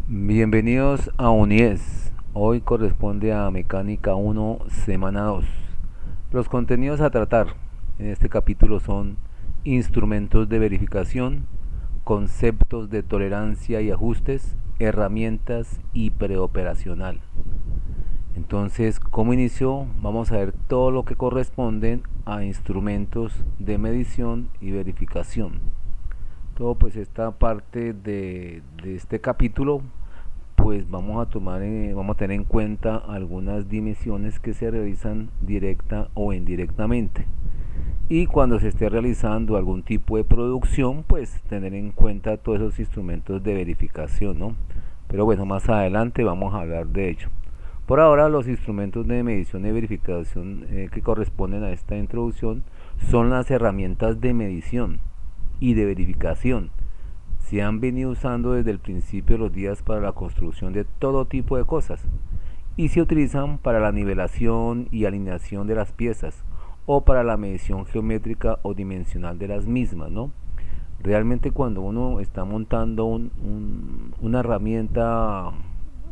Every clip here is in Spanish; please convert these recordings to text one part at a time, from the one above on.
Bienvenidos a UNIES. Hoy corresponde a Mecánica 1, Semana 2. Los contenidos a tratar en este capítulo son instrumentos de verificación, conceptos de tolerancia y ajustes, herramientas y preoperacional. Entonces, como inicio, vamos a ver todo lo que corresponde a instrumentos de medición y verificación. Todo pues esta parte de este capítulo pues vamos a tener en cuenta algunas dimensiones que se realizan directa o indirectamente. Y cuando se esté realizando algún tipo de producción, pues tener en cuenta todos esos instrumentos de verificación, ¿no? Pero bueno, más adelante vamos a hablar de ello. Por ahora, los instrumentos de medición y verificación que corresponden a esta introducción son las herramientas de medición y de verificación. Se han venido usando desde el principio de los días para la construcción de todo tipo de cosas y se utilizan para la nivelación y alineación de las piezas o para la medición geométrica o dimensional de las mismas, ¿no? Realmente cuando uno está montando una herramienta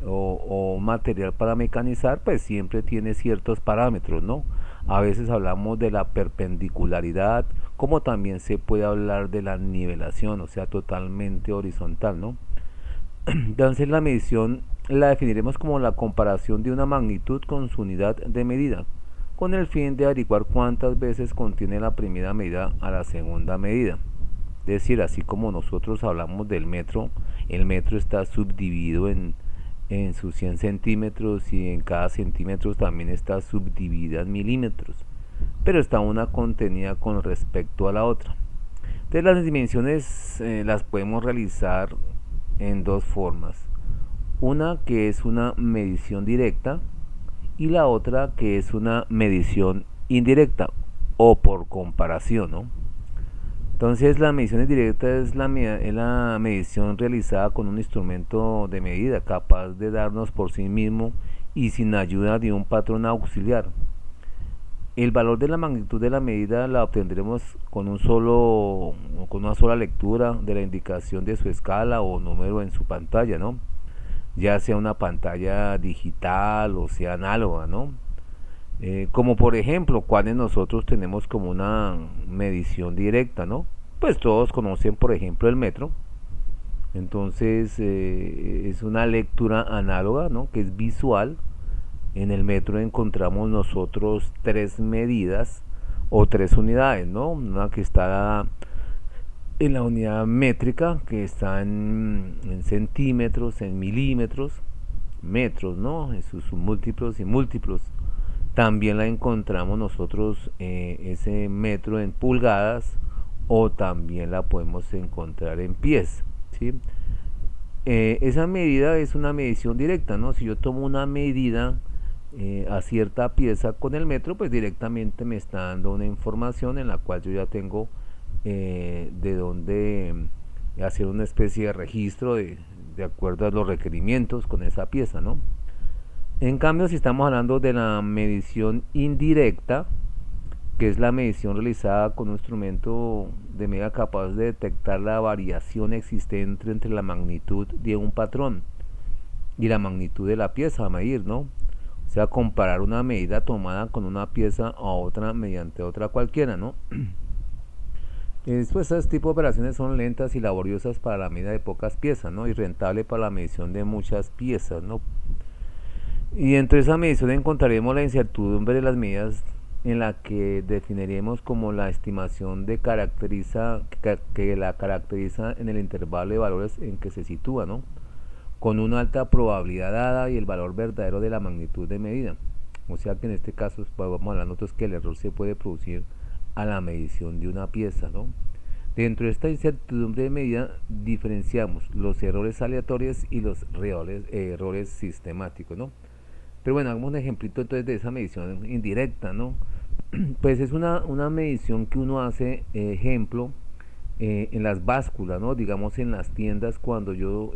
o material para mecanizar, pues siempre tiene ciertos parámetros, ¿no? A veces hablamos de la perpendicularidad, como también se puede hablar de la nivelación, o sea, totalmente horizontal, ¿no? Entonces la medición la definiremos como la comparación de una magnitud con su unidad de medida, con el fin de averiguar cuántas veces contiene la primera medida a la segunda medida. Es decir, así como nosotros hablamos del metro, el metro está subdividido en sus 100 centímetros y en cada centímetro también está subdividida en milímetros, pero está una contenida con respecto a la otra. Entonces las dimensiones las podemos realizar en dos formas. Una que es una medición directa y la otra que es una medición indirecta o por comparación, ¿no? Entonces la medición indirecta es la medición realizada con un instrumento de medida capaz de darnos por sí mismo y sin ayuda de un patrón auxiliar. El valor de la magnitud de la medida la obtendremos con una sola lectura de la indicación de su escala o número en su pantalla, ¿no? Ya sea una pantalla digital o sea análoga, ¿no? Como por ejemplo, cuáles nosotros tenemos como una medición directa, ¿no? Pues todos conocen, por ejemplo, el metro. Entonces es una lectura análoga, ¿no? Que es visual. En el metro encontramos nosotros tres medidas o tres unidades, ¿no? Una que está en la unidad métrica, que está en centímetros, en milímetros, metros, ¿no? En sus múltiplos y múltiplos. También la encontramos nosotros ese metro en pulgadas o también la podemos encontrar en pies, ¿sí? Esa medida es una medición directa, ¿no? Si yo tomo una medida a cierta pieza con el metro, pues directamente me está dando una información en la cual yo ya tengo de dónde hacer una especie de registro de acuerdo a los requerimientos con esa pieza, ¿no? En cambio, si estamos hablando de la medición indirecta, que es la medición realizada con un instrumento de medida capaz de detectar la variación existente entre la magnitud de un patrón y la magnitud de la pieza a medir, ¿no? O sea, comparar una medida tomada con una pieza a otra mediante otra cualquiera, ¿no? Pues este tipo de operaciones son lentas y laboriosas para la medida de pocas piezas, ¿no? Y rentable para la medición de muchas piezas, ¿no? Y dentro de esa medición encontraremos la incertidumbre de las medidas en la que definiremos como la estimación que la caracteriza en el intervalo de valores en que se sitúa, ¿no? Con una alta probabilidad dada y el valor verdadero de la magnitud de medida. O sea que en este caso pues, vamos a hablar nosotros que el error se puede producir a la medición de una pieza, ¿no? Dentro de esta incertidumbre de medida diferenciamos los errores aleatorios y los errores sistemáticos, ¿no? Pero bueno, hagamos un ejemplito entonces de esa medición indirecta, ¿no? Pues es una medición que uno hace, ejemplo, en las básculas, ¿no? Digamos en las tiendas cuando yo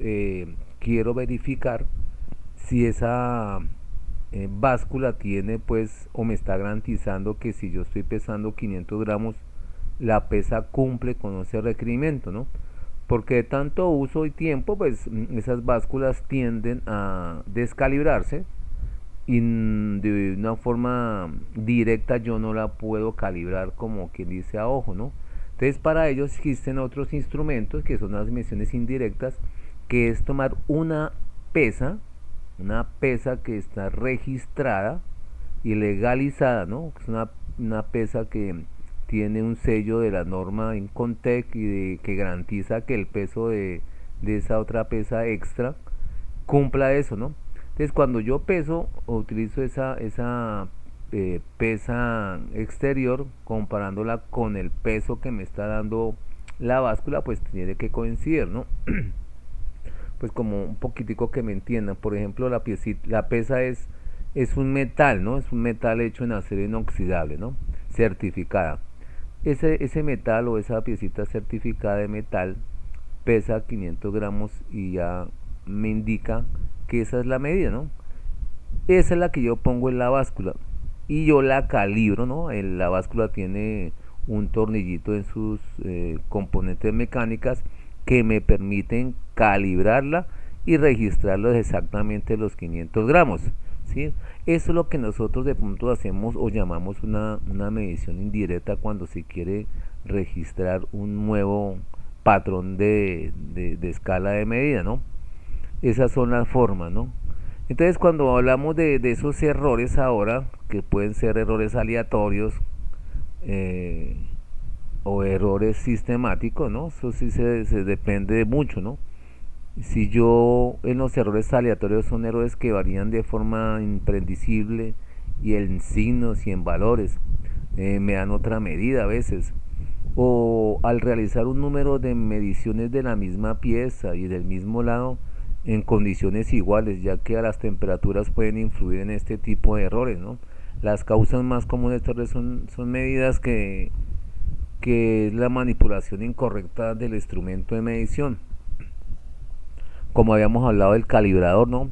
quiero verificar si esa báscula tiene pues o me está garantizando que si yo estoy pesando 500 gramos la pesa cumple con ese requerimiento, ¿no? porque de tanto uso y tiempo, pues esas básculas tienden a descalibrarse y de una forma directa yo no la puedo calibrar como quien dice a ojo, ¿no? Entonces para ello existen otros instrumentos que son las mediciones indirectas, que es tomar una pesa que está registrada y legalizada, ¿no? Es una pesa que tiene un sello de la norma Incontec que garantiza que el peso de esa otra pesa extra cumpla eso, ¿no? Entonces cuando yo peso o utilizo esa pesa exterior comparándola con el peso que me está dando la báscula, pues tiene que coincidir, ¿no? Pues como un poquitico que me entiendan, por ejemplo la pesa es un metal, ¿no? Es un metal hecho en acero inoxidable, ¿no? Certificada. Ese metal o esa piecita certificada de metal pesa 500 gramos y ya me indica que esa es la medida, ¿no? Esa es la que yo pongo en la báscula y yo la calibro, ¿no? La báscula tiene un tornillito en sus componentes mecánicas que me permiten calibrarla y registrarlos exactamente los 500 gramos, ¿sí? Eso es lo que nosotros de pronto hacemos o llamamos una medición indirecta cuando se quiere registrar un nuevo patrón de escala de medida, ¿no? Esas son las formas, ¿no? Entonces cuando hablamos de esos errores ahora, que pueden ser errores aleatorios eh, o errores sistemáticos, ¿no? Eso sí se depende de mucho, ¿no? Si yo en los errores aleatorios son errores que varían de forma impredecible y en signos y en valores, me dan otra medida a veces. O al realizar un número de mediciones de la misma pieza y del mismo lado en condiciones iguales, ya que a las temperaturas pueden influir en este tipo de errores, ¿no? Las causas más comunes de estos errores son medidas que es la manipulación incorrecta del instrumento de medición. Como habíamos hablado del calibrador, ¿no?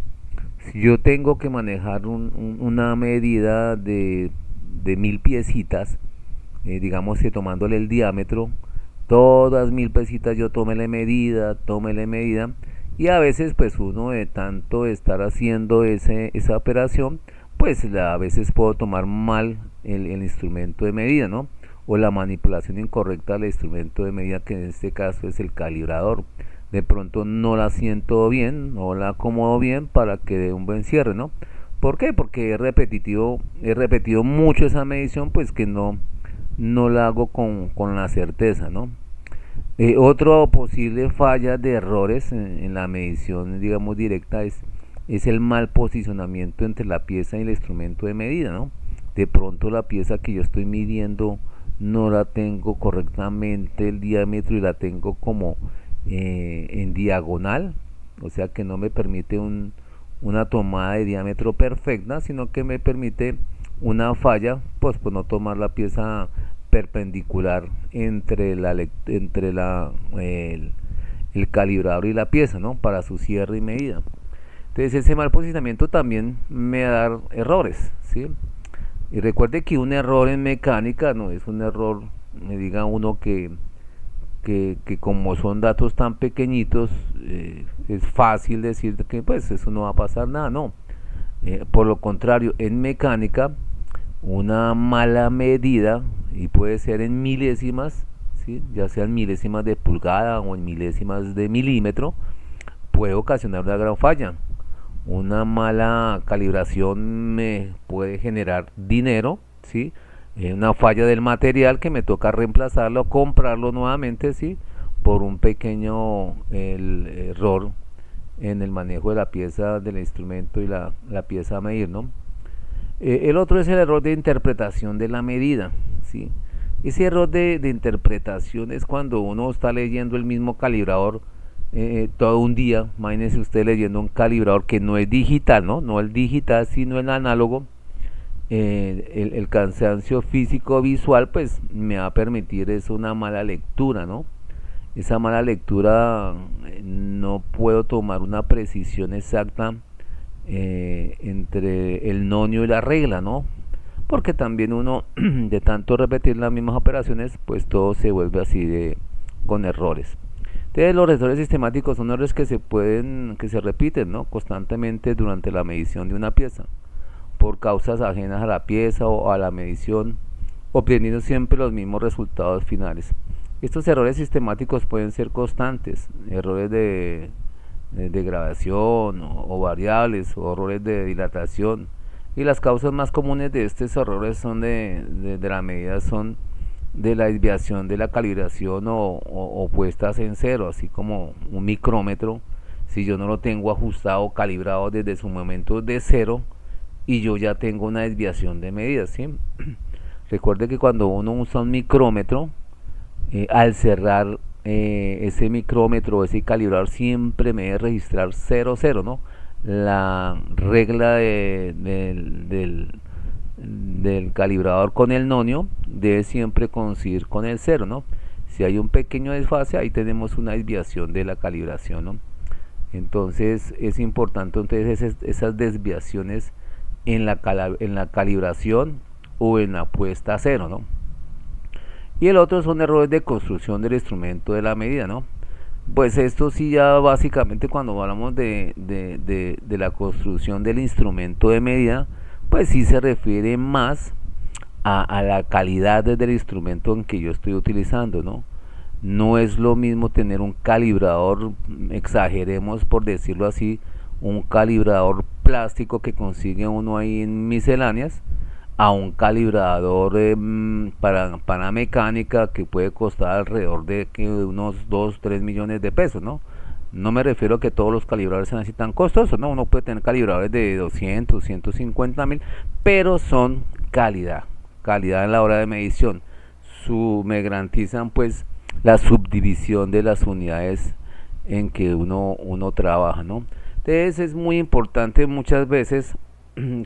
Si yo tengo que manejar una medida de 1000 piecitas, digamos que tomándole el diámetro, todas 1000 piecitas yo tómele medida, y a veces pues uno de tanto estar haciendo esa operación, pues a veces puedo tomar mal el instrumento de medida, ¿no? O la manipulación incorrecta del instrumento de medida, que en este caso es el calibrador. De pronto no la siento bien, no la acomodo bien para que dé un buen cierre, ¿no? ¿Por qué? Porque he repetido mucho esa medición, pues que no la hago con la certeza, ¿no? Otro posible falla de errores en la medición, digamos, directa es el mal posicionamiento entre la pieza y el instrumento de medida, ¿no? De pronto la pieza que yo estoy midiendo no la tengo correctamente el diámetro y la tengo como en diagonal, o sea que no me permite una tomada de diámetro perfecta, sino que me permite una falla, pues por no tomar la pieza perpendicular el calibrador y la pieza, ¿no? Para su cierre y medida. Entonces ese mal posicionamiento también me da a dar errores, ¿sí? Y recuerde que un error en mecánica no es un error, me diga uno que como son datos tan pequeñitos, es fácil decir que pues eso no va a pasar nada, no. Por lo contrario, en mecánica, una mala medida, y puede ser en milésimas, ¿sí? Ya sean milésimas de pulgada o en milésimas de milímetro, puede ocasionar una gran falla. Una mala calibración me puede generar dinero, ¿sí? Una falla del material que me toca reemplazarlo, comprarlo nuevamente, ¿sí? Por un pequeño error en el manejo de la pieza del instrumento y la pieza a medir, ¿no? El otro es el error de interpretación de la medida, ¿sí? Ese error de interpretación es cuando uno está leyendo el mismo calibrador todo un día. Imagínese usted leyendo un calibrador que no es digital, no el digital, sino el análogo. El cansancio físico visual pues me va a permitir eso, una mala lectura, ¿no? Esa mala lectura, no puedo tomar una precisión exacta entre el nonio y la regla, ¿no? Porque también uno de tanto repetir las mismas operaciones, pues todo se vuelve así con errores. Entonces los errores sistemáticos son errores que se repiten, ¿no?, constantemente durante la medición de una pieza, por causas ajenas a la pieza o a la medición, obteniendo siempre los mismos resultados finales. Estos errores sistemáticos pueden ser constantes, errores de grabación o variables o errores de dilatación. Y las causas más comunes de estos errores son de la medida son de la desviación de la calibración o puestas en cero, así como un micrómetro. Si yo no lo tengo ajustado o calibrado desde su momento de cero y yo ya tengo una desviación de medidas, ¿sí? Recuerde que cuando uno usa un micrómetro, al cerrar ese micrómetro, ese calibrador, siempre me debe registrar 00, ¿no? La regla del calibrador con el nonio debe siempre coincidir con el 0, ¿no? Si hay un pequeño desfase, ahí tenemos una desviación de la calibración, ¿no? Entonces es importante entonces esas desviaciones en la calibración o en la puesta a cero, ¿no? Y el otro son errores de construcción del instrumento de la medida, ¿no? Pues esto sí, ya básicamente cuando hablamos de la construcción del instrumento de medida, pues sí se refiere más a la calidad del instrumento en que yo estoy utilizando, ¿no? No es lo mismo tener un calibrador, exageremos por decirlo así, un calibrador plástico que consigue uno ahí en misceláneas, a un calibrador para mecánica que puede costar alrededor de unos 2 3 millones de pesos, ¿no? No me refiero a que todos los calibradores sean así tan costosos, ¿no? Uno puede tener calibradores de 200, 150 mil, pero son calidad en la hora de medición. Me garantizan pues la subdivisión de las unidades en que uno trabaja, ¿no? Entonces es muy importante muchas veces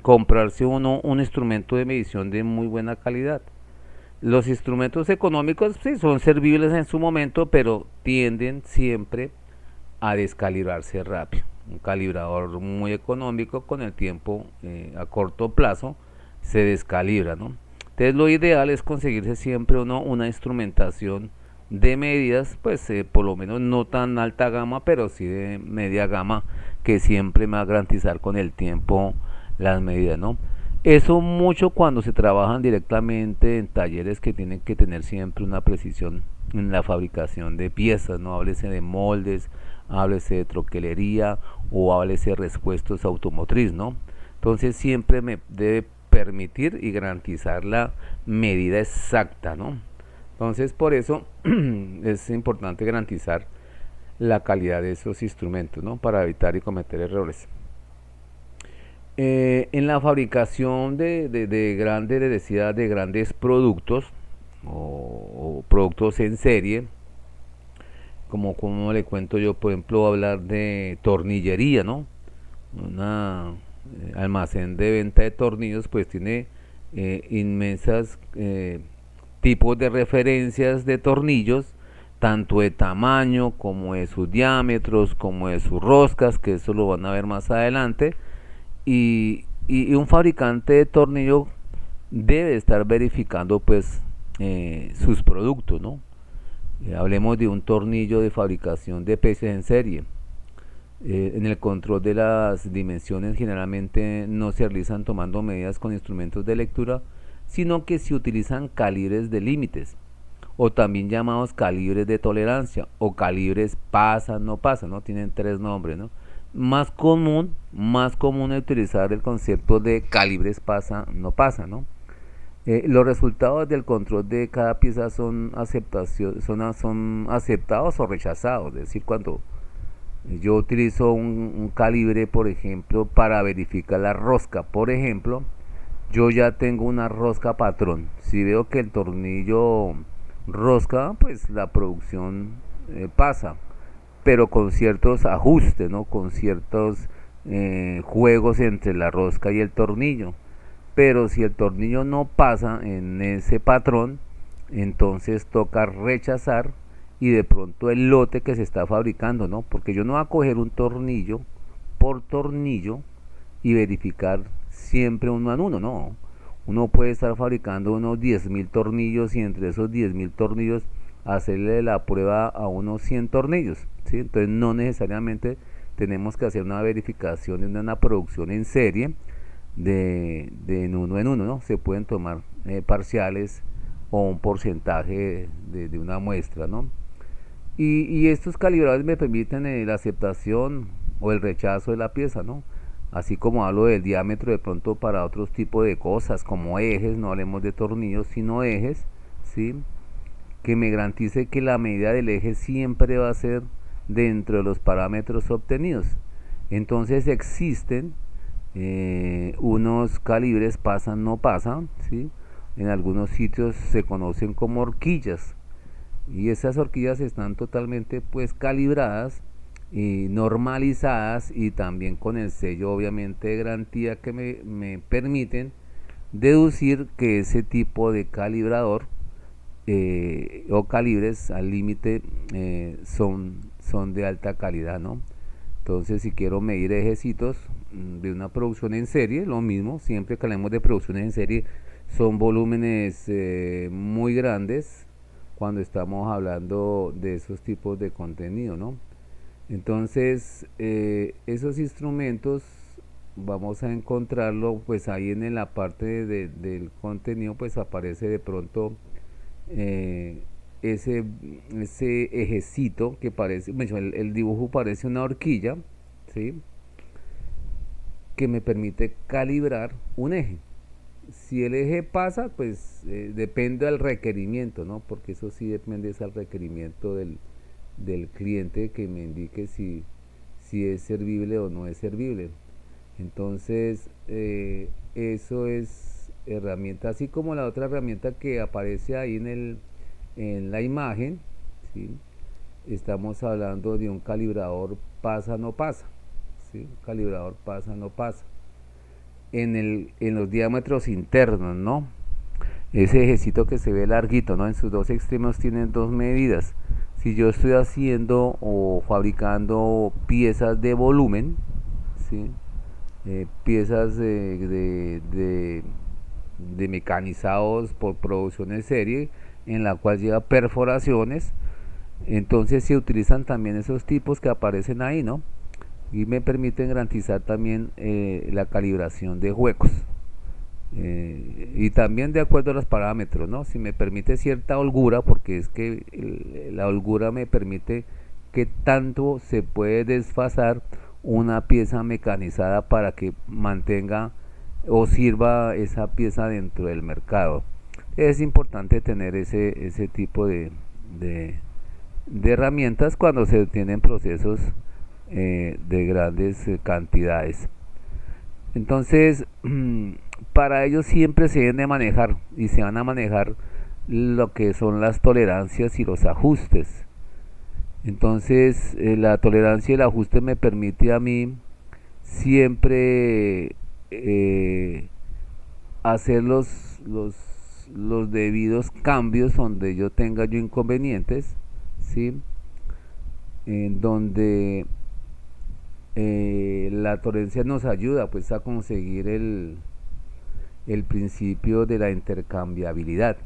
comprarse uno un instrumento de medición de muy buena calidad. Los instrumentos económicos sí son servibles en su momento, pero tienden siempre a descalibrarse rápido. Un calibrador muy económico con el tiempo a corto plazo se descalibra, ¿no? Entonces lo ideal es conseguirse siempre una instrumentación de medidas, pues por lo menos no tan alta gama, pero sí de media gama, que siempre me va a garantizar con el tiempo las medidas, ¿no? Eso mucho cuando se trabajan directamente en talleres que tienen que tener siempre una precisión en la fabricación de piezas, ¿no? Háblese de moldes, háblese de troquelería o háblese de repuestos automotriz, ¿no? Entonces siempre me debe permitir y garantizar la medida exacta, ¿no? Entonces por eso es importante garantizar la calidad de esos instrumentos, ¿no? Para evitar y cometer errores. En la fabricación de grandes, decía, de grandes productos o productos en serie, como le cuento yo, por ejemplo, hablar de tornillería, ¿no? Una almacén de venta de tornillos, pues tiene inmensas tipos de referencias de tornillos, tanto de tamaño como de sus diámetros, como de sus roscas, que eso lo van a ver más adelante. Y un fabricante de tornillo debe estar verificando pues sus productos, ¿no? Hablemos de un tornillo de fabricación de piezas en serie. En el control de las dimensiones generalmente no se realizan tomando medidas con instrumentos de lectura, sino que se utilizan calibres de límites, o también llamados calibres de tolerancia, o calibres pasa, no pasa, ¿no? Tienen 3 nombres, ¿no? Más común es utilizar el concepto de calibres pasa, no pasa, ¿no? Los resultados del control de cada pieza son aceptados o rechazados. Es decir, cuando yo utilizo un calibre, por ejemplo, para verificar la rosca, por ejemplo, yo ya tengo una rosca patrón. Si veo que el tornillo rosca, pues la producción pasa, pero con ciertos ajustes, ¿no? Con ciertos juegos entre la rosca y el tornillo. Pero si el tornillo no pasa en ese patrón, entonces toca rechazar y de pronto el lote que se está fabricando, ¿no? Porque yo no voy a coger un tornillo por tornillo y verificar siempre uno en uno, ¿no? Uno puede estar fabricando unos 10.000 tornillos y entre esos 10.000 tornillos hacerle la prueba a unos 100 tornillos, ¿sí? Entonces no necesariamente tenemos que hacer una verificación en una producción en serie de en uno, ¿no? Se pueden tomar parciales o un porcentaje de una muestra, ¿no? Y estos calibradores me permiten la aceptación o el rechazo de la pieza, ¿no? Así como hablo del diámetro de pronto para otros tipos de cosas, como ejes, no hablemos de tornillos, sino ejes, ¿sí? Que me garantice que la medida del eje siempre va a ser dentro de los parámetros obtenidos. Entonces existen unos calibres pasan no pasan, ¿sí? En algunos sitios se conocen como horquillas, y esas horquillas están totalmente pues calibradas y normalizadas, y también con el sello obviamente de garantía que me permiten deducir que ese tipo de calibrador o calibres al límite son de alta calidad, ¿no? Entonces, si quiero medir ejecitos de una producción en serie, lo mismo, siempre que hablemos de producciones en serie, son volúmenes muy grandes cuando estamos hablando de esos tipos de contenido, ¿no? Entonces, esos instrumentos vamos a encontrarlo pues ahí en la parte del contenido, pues aparece de pronto eh, ese, ese ejecito que parece, bueno, el dibujo parece una horquilla, ¿sí? Que me permite calibrar un eje. Si el eje pasa, pues depende del requerimiento, ¿no? Porque eso sí depende del requerimiento del cliente, que me indique si es servible o no es servible. Entonces, eso es herramienta, así como la otra herramienta que aparece ahí en la imagen, ¿sí? Estamos hablando de un calibrador pasa no pasa, ¿sí? Un calibrador pasa no pasa. En los diámetros internos, ¿no? Ese ejecito que se ve larguito, ¿no? En sus dos extremos tienen dos medidas. Si yo estoy haciendo o fabricando piezas de volumen, ¿sí? Piezas de mecanizados por producción en serie, en la cual lleva perforaciones, entonces se utilizan también esos tipos que aparecen ahí, ¿no? Y me permiten garantizar también la calibración de huecos. Y también de acuerdo a los parámetros, ¿no? Si me permite cierta holgura, porque es que la holgura me permite que tanto se puede desfasar una pieza mecanizada para que mantenga o sirva esa pieza dentro del mercado. Es importante tener ese tipo de, de herramientas cuando se tienen procesos de grandes cantidades. Entonces, para ellos siempre se deben de manejar, y se van a manejar lo que son las tolerancias y los ajustes. Entonces, la tolerancia y el ajuste me permite a mí siempre hacer los debidos cambios donde yo tenga yo inconvenientes, ¿sí? En donde la tolerancia nos ayuda pues a conseguir el principio de la intercambiabilidad.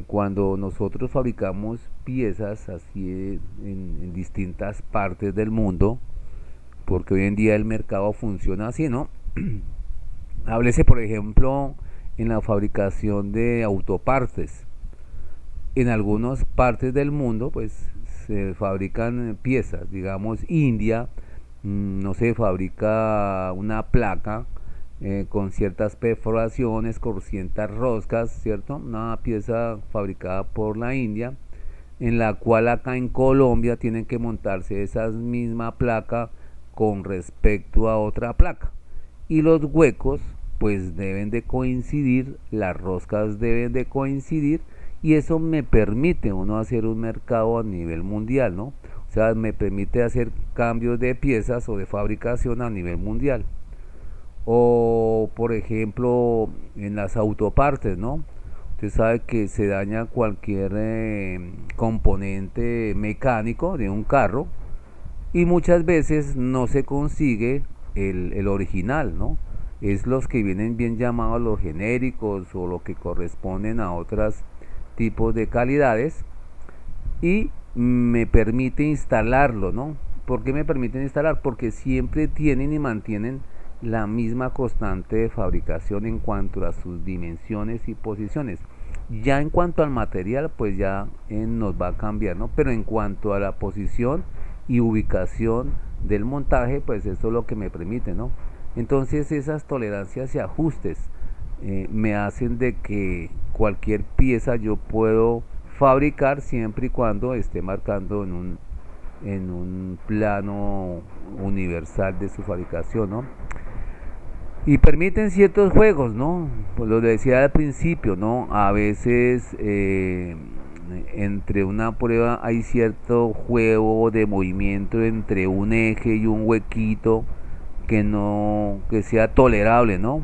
Cuando nosotros fabricamos piezas así en distintas partes del mundo, porque hoy en día el mercado funciona así, ¿no? Háblese por ejemplo en la fabricación de autopartes. En algunas partes del mundo pues se fabrican piezas, digamos India, no se fabrica una placa con ciertas perforaciones, con ciertas roscas, ¿cierto? Una pieza fabricada por la India, en la cual acá en Colombia tienen que montarse esa misma placa con respecto a otra placa. Y los huecos pues deben de coincidir, las roscas deben de coincidir, y eso me permite uno hacer un mercado a nivel mundial, ¿no? O sea, me permite hacer cambios de piezas o de fabricación a nivel mundial. O por ejemplo en las autopartes, ¿no? Usted sabe que se daña cualquier componente mecánico de un carro, y muchas veces no se consigue el original, ¿no? Es los que vienen bien llamados los genéricos, o lo que corresponden a otras tipos de calidades y me permite instalarlo, ¿no? ¿Por qué me permiten instalar? Porque siempre tienen y mantienen la misma constante de fabricación en cuanto a sus dimensiones y posiciones. Ya en cuanto al material, pues ya nos va a cambiar, ¿no? Pero en cuanto a la posición y ubicación del montaje, pues eso es lo que me permite, ¿no? Entonces esas tolerancias y ajustes me hacen de que cualquier pieza yo puedo fabricar siempre y cuando esté marcando en un plano universal de su fabricación, ¿no? Y permiten ciertos juegos, ¿no? Pues lo decía al principio, ¿no? A veces entre una prueba hay cierto juego de movimiento entre un eje y un huequito que sea tolerable, ¿no?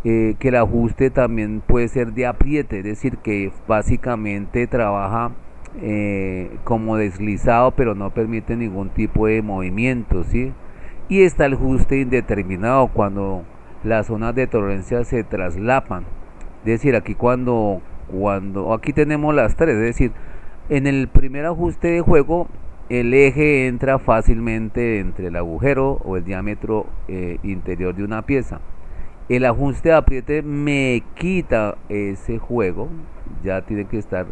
Que el ajuste también puede ser de apriete, es decir, que básicamente trabaja como deslizado, pero no permite ningún tipo de movimiento, ¿sí? Y está el ajuste indeterminado, cuando las zonas de tolerancia se traslapan. Es decir, aquí aquí tenemos las tres, es decir, en el primer ajuste de juego, el eje entra fácilmente entre el agujero o el diámetro interior de una pieza. El ajuste de apriete me quita ese juego, ya tiene que estar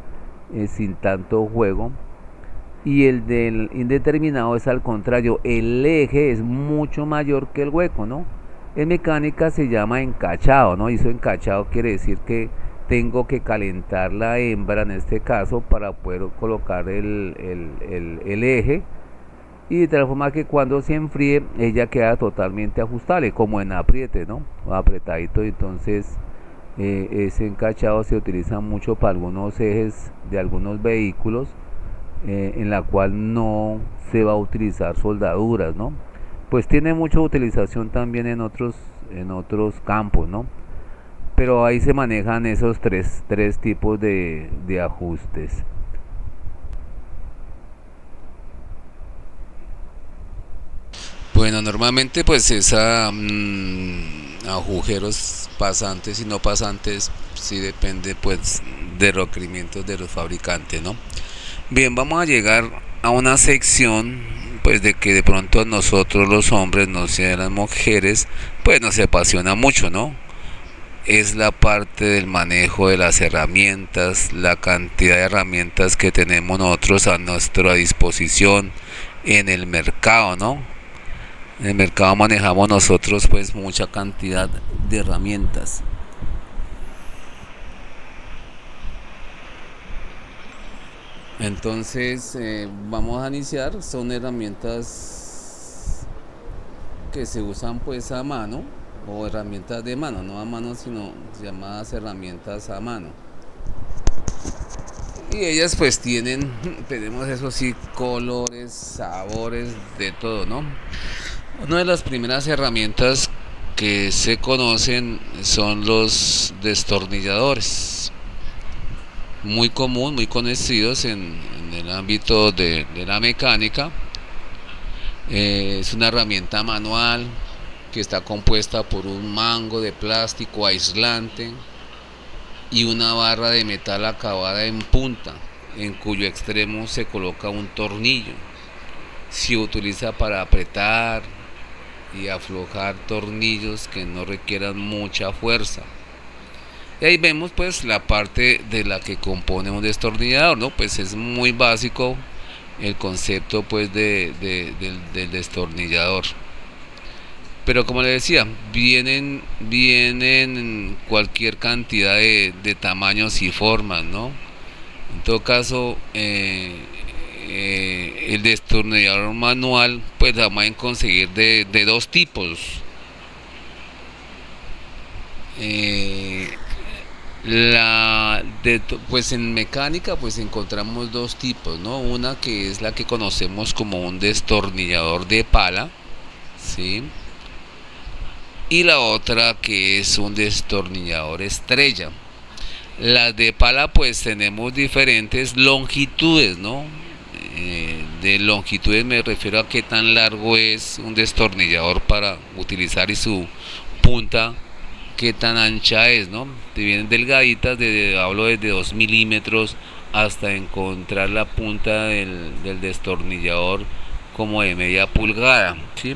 sin tanto juego. Y el del indeterminado es al contrario, el eje es mucho mayor que el hueco, ¿no? En mecánica se llama encachado, ¿no? Y eso encachado quiere decir que tengo que calentar la hembra en este caso para poder colocar el eje, y de tal forma que cuando se enfríe ella queda totalmente ajustable, como en apriete, ¿no? Apretadito. Entonces ese encachado se utiliza mucho para algunos ejes de algunos vehículos, en la cual no se va a utilizar soldaduras, ¿no? Pues tiene mucha utilización también en otros campos, ¿no? Pero ahí se manejan esos tres tipos de ajustes. Bueno, normalmente pues agujeros pasantes y no pasantes sí depende pues de los requerimientos de los fabricantes, ¿no? Bien, vamos a llegar a una sección pues de que de pronto a nosotros los hombres, no sé, las mujeres, pues nos apasiona mucho, ¿no? Es la parte del manejo de las herramientas, la cantidad de herramientas que tenemos nosotros a nuestra disposición en el mercado, ¿no? En el mercado manejamos nosotros pues mucha cantidad de herramientas. Entonces vamos a iniciar. Son herramientas que se usan pues a mano, o herramientas de mano, no a mano sino llamadas herramientas a mano. Y ellas pues tenemos eso sí, colores, sabores, de todo, ¿no? Una de las primeras herramientas que se conocen son los destornilladores. Muy común, muy conocidos en el ámbito de la mecánica. Es una herramienta manual que está compuesta por un mango de plástico aislante y una barra de metal acabada en punta, en cuyo extremo se coloca un tornillo. Se utiliza para apretar y aflojar tornillos que no requieran mucha fuerza. Y ahí vemos pues la parte de la que compone un destornillador, ¿no? Pues es muy básico el concepto pues del destornillador. Pero como les decía, vienen cualquier cantidad de tamaños y formas, ¿no? En todo caso, el destornillador manual pues la vamos a conseguir de dos tipos. Pues en mecánica pues encontramos dos tipos, ¿no? Una que es la que conocemos como un destornillador de pala, ¿sí? Y la otra que es un destornillador estrella. Las de pala pues tenemos diferentes longitudes, ¿no? De longitudes me refiero a qué tan largo es un destornillador para utilizar y su punta qué tan ancha es, ¿no? Te vienen delgaditas, hablo desde 2 milímetros hasta encontrar la punta del destornillador como de media pulgada, ¿sí?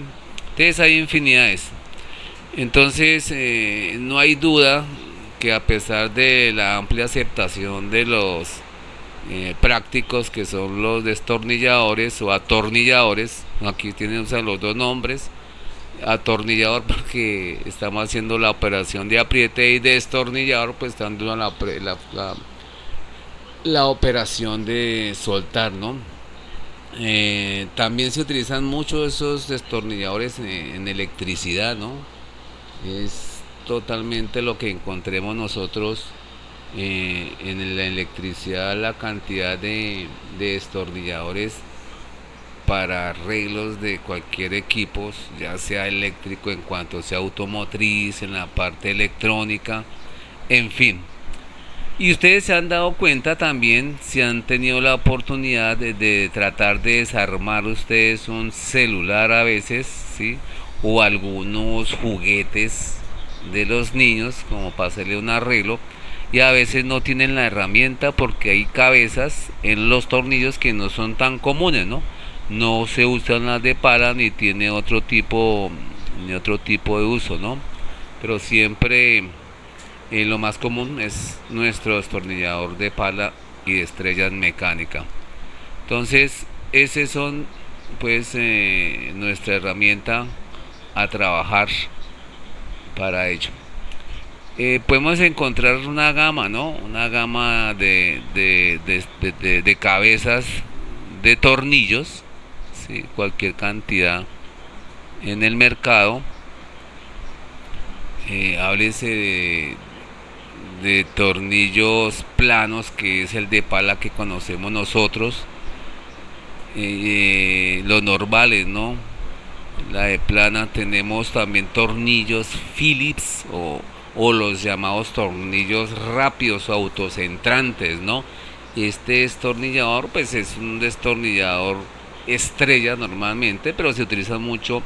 Entonces hay infinidades. Entonces no hay duda que a pesar de la amplia aceptación de los prácticos que son los destornilladores o atornilladores, aquí tienen usan los dos nombres, atornillador porque estamos haciendo la operación de apriete y destornillador pues están dando la operación de soltar, ¿no? También se utilizan mucho esos destornilladores en electricidad, ¿no? Es totalmente lo que encontremos nosotros en la electricidad, la cantidad de destornilladores para arreglos de cualquier equipo, ya sea eléctrico, en cuanto sea automotriz, en la parte electrónica, en fin. Y ustedes se han dado cuenta también, si han tenido la oportunidad de tratar de desarmar ustedes un celular a veces, ¿sí? O algunos juguetes de los niños, como para hacerle un arreglo, y a veces no tienen la herramienta porque hay cabezas en los tornillos que no son tan comunes, ¿no? No se usan las de pala ni tiene otro tipo de uso, ¿no? Pero siempre lo más común es nuestro destornillador de pala y de estrellas mecánica. Entonces, ese son pues nuestra herramienta a trabajar para ello. Podemos encontrar una gama, ¿no? Una gama de cabezas de tornillos, ¿sí? Cualquier cantidad en el mercado. Háblese de tornillos planos, que es el de pala que conocemos nosotros, los normales, ¿no? La de plana. Tenemos también tornillos Phillips o los llamados tornillos rápidos o autocentrantes, ¿no? Este destornillador pues es un destornillador estrella normalmente, pero se utiliza mucho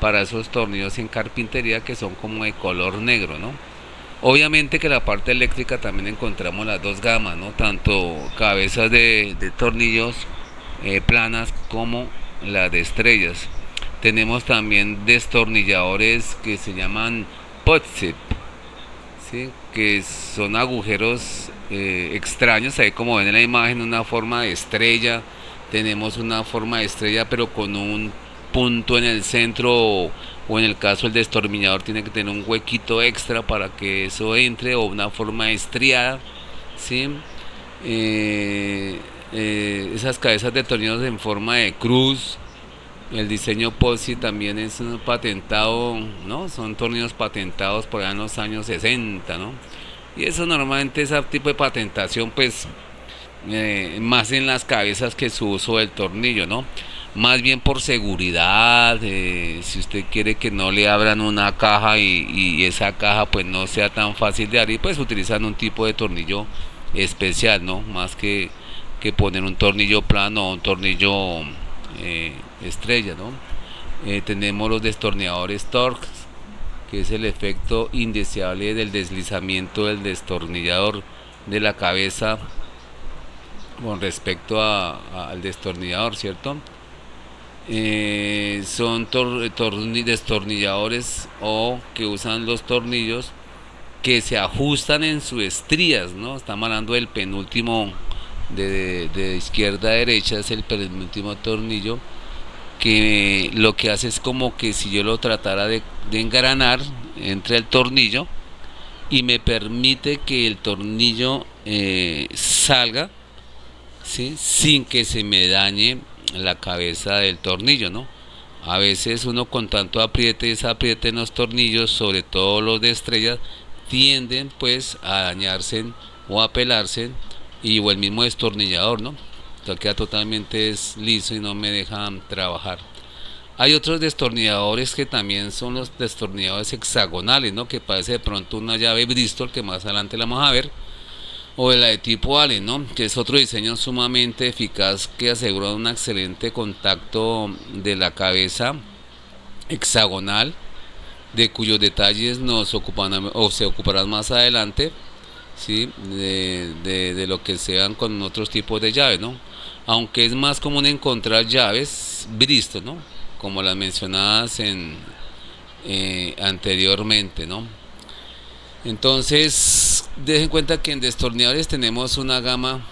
para esos tornillos en carpintería que son como de color negro, ¿no? Obviamente que la parte eléctrica también encontramos las dos gamas, ¿no? Tanto cabezas de tornillos planas como la de estrellas. Tenemos también destornilladores que se llaman Potzip, ¿sí? Que son agujeros extraños, ahí como ven en la imagen, una forma de estrella. Tenemos una forma de estrella pero con un punto en el centro, o en el caso del destornillador tiene que tener un huequito extra para que eso entre, o una forma estriada, ¿sí? Esas cabezas de tornillos en forma de cruz. El diseño POSI también es un patentado, ¿no? Son tornillos patentados por allá en los años 60, ¿no? Y eso normalmente, ese tipo de patentación, pues, más en las cabezas que su uso del tornillo, ¿no? Más bien por seguridad, si usted quiere que no le abran una caja y esa caja pues no sea tan fácil de abrir, pues utilizan un tipo de tornillo especial, ¿no? Más que poner un tornillo plano o un tornillo estrella, ¿no? Tenemos los destornilladores Torx, que es el efecto indeseable del deslizamiento del destornillador de la cabeza con respecto al destornillador, ¿cierto? Son destornilladores o que usan los tornillos que se ajustan en sus estrías, ¿no? Estamos hablando del penúltimo de izquierda a derecha, es el penúltimo tornillo, que lo que hace es como que si yo lo tratara de engranar entre el tornillo y me permite que el tornillo salga, ¿sí? Sin que se me dañe la cabeza del tornillo, ¿no? A veces uno con tanto apriete y desapriete en los tornillos, sobre todo los de estrellas, tienden pues a dañarse o a pelarse, o el mismo destornillador, ¿no? Entonces queda totalmente liso y no me dejan trabajar. Hay otros destornilladores que también son los destornilladores hexagonales, ¿no? Que parece de pronto una llave Bristol, que más adelante la vamos a ver, o de la de tipo Allen, ¿no? Que es otro diseño sumamente eficaz que asegura un excelente contacto de la cabeza hexagonal de cuyos detalles nos ocupan o se ocuparán más adelante, ¿sí? De lo que sean con otros tipos de llaves, ¿no? Aunque es más común encontrar llaves Bristol, ¿no? Como las mencionadas anteriormente, ¿no? Entonces, dejen en cuenta que en destornilladores tenemos una gama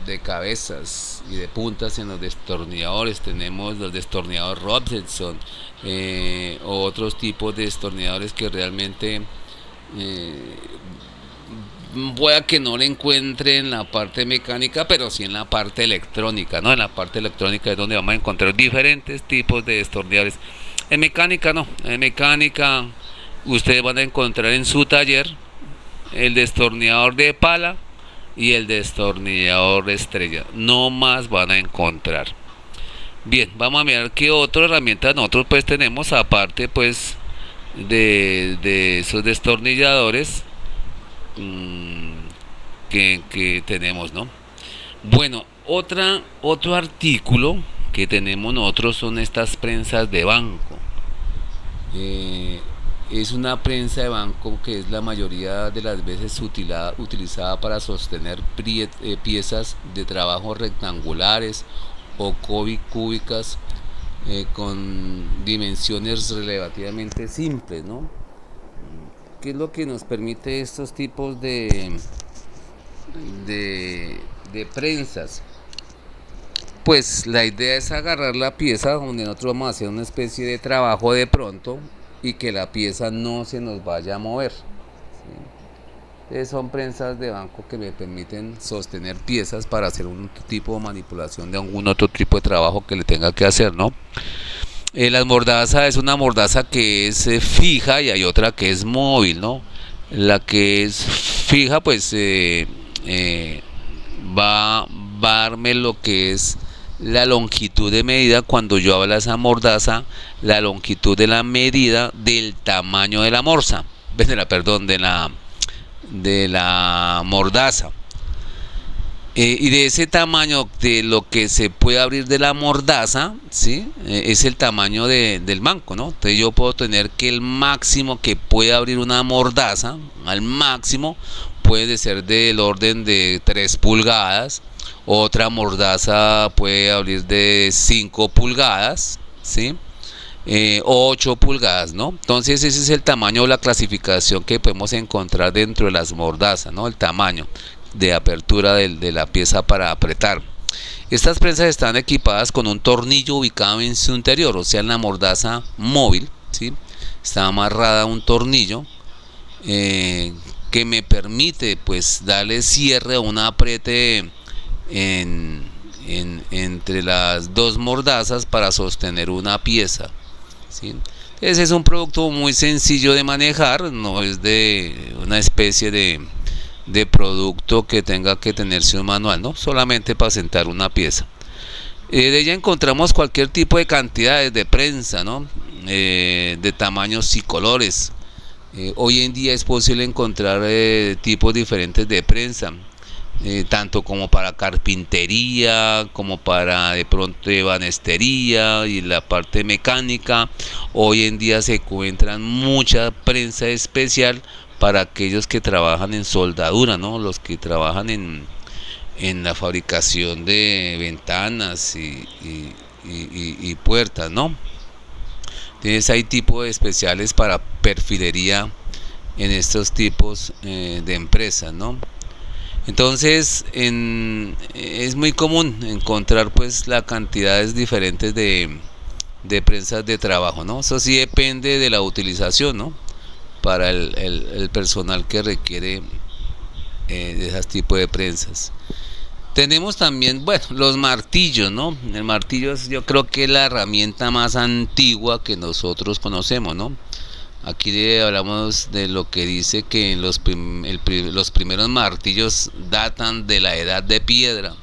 de cabezas y de puntas en los destornilladores. Tenemos los destornilladores Robertson, o otros tipos de destornilladores que realmente eh, pueda que no le encuentre en la parte mecánica, pero sí en la parte electrónica, ¿no? En la parte electrónica es donde vamos a encontrar diferentes tipos de destornilladores. En mecánica no, en mecánica ustedes van a encontrar en su taller el destornillador de pala y el destornillador estrella, no más van a encontrar. Bien, vamos a mirar qué otra herramienta nosotros pues tenemos aparte pues de esos destornilladores que tenemos, ¿no? Bueno, otro artículo que tenemos nosotros son estas prensas de banco. Es una prensa de banco que es la mayoría de las veces utilizada para sostener piezas de trabajo rectangulares o cúbicas, con dimensiones relativamente simples, ¿no? ¿Qué es lo que nos permite estos tipos de prensas? Pues la idea es agarrar la pieza donde nosotros vamos a hacer una especie de trabajo de pronto y que la pieza no se nos vaya a mover, ¿sí? Son prensas de banco que me permiten sostener piezas para hacer un tipo de manipulación de algún otro tipo de trabajo que le tenga que hacer, ¿no? La mordaza es una mordaza que es fija y hay otra que es móvil, ¿no? La que es fija pues va a darme lo que es la longitud de medida cuando yo hablo de esa mordaza, la longitud de la medida del tamaño de la morsa, perdón, de la mordaza. Y de ese tamaño de lo que se puede abrir de la mordaza, ¿sí? Es el tamaño del banco, ¿no? Entonces yo puedo tener que el máximo que puede abrir una mordaza, al máximo, puede ser del orden de 3 pulgadas. Otra mordaza puede abrir de 5 pulgadas, ¿sí? 8 pulgadas, ¿no? Entonces ese es el tamaño o la clasificación que podemos encontrar dentro de las mordazas, ¿no? El tamaño de apertura de la pieza para apretar. Estas prensas están equipadas con un tornillo ubicado en su interior, o sea en la mordaza móvil, ¿sí? Está amarrada a un tornillo que me permite pues darle cierre o un apriete entre las dos mordazas para sostener una pieza, ¿sí? Ese es un producto muy sencillo de manejar, no es de una especie de producto que tenga que tenerse un manual, ¿no? Solamente para sentar una pieza. De ella encontramos cualquier tipo de cantidades de prensa, ¿no? De tamaños y colores. Hoy en día es posible encontrar tipos diferentes de prensa, tanto como para carpintería, como para de pronto ebanistería y la parte mecánica. Hoy en día se encuentran mucha prensa especial para aquellos que trabajan en soldadura, ¿no? Los que trabajan en la fabricación de ventanas y puertas, ¿no? Entonces hay tipos especiales para perfilería en estos tipos de empresas, ¿no? Entonces es muy común encontrar pues las cantidades diferentes de prensas de trabajo, ¿no? Eso sí depende de la utilización, ¿no? Para el personal que requiere de esos tipos de prensas. Tenemos también, bueno, los martillos, ¿no? El martillo es, yo creo que es la herramienta más antigua que nosotros conocemos, ¿no? Aquí hablamos de lo que dice que los primeros martillos datan de la edad de piedra,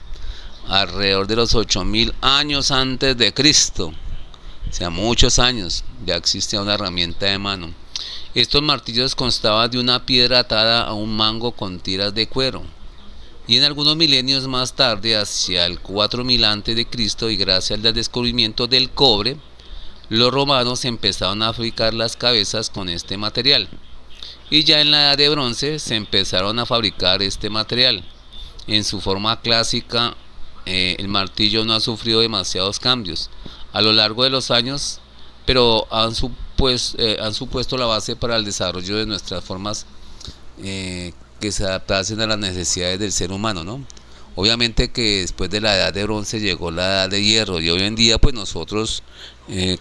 alrededor de los 8000 años antes de Cristo. O sea, muchos años ya existía una herramienta de mano. Estos martillos constaban de una piedra atada a un mango con tiras de cuero. Y en algunos milenios más tarde, hacia el 4000 a.C., y gracias al descubrimiento del cobre, los romanos empezaron a fabricar las cabezas con este material. Y ya en la edad de bronce se empezaron a fabricar este material. En su forma clásica, el martillo no ha sufrido demasiados cambios a lo largo de los años, pero han supuesto la base para el desarrollo de nuestras formas que se adaptasen a las necesidades del ser humano, ¿no? Obviamente que después de la edad de bronce llegó la edad de hierro y hoy en día pues nosotros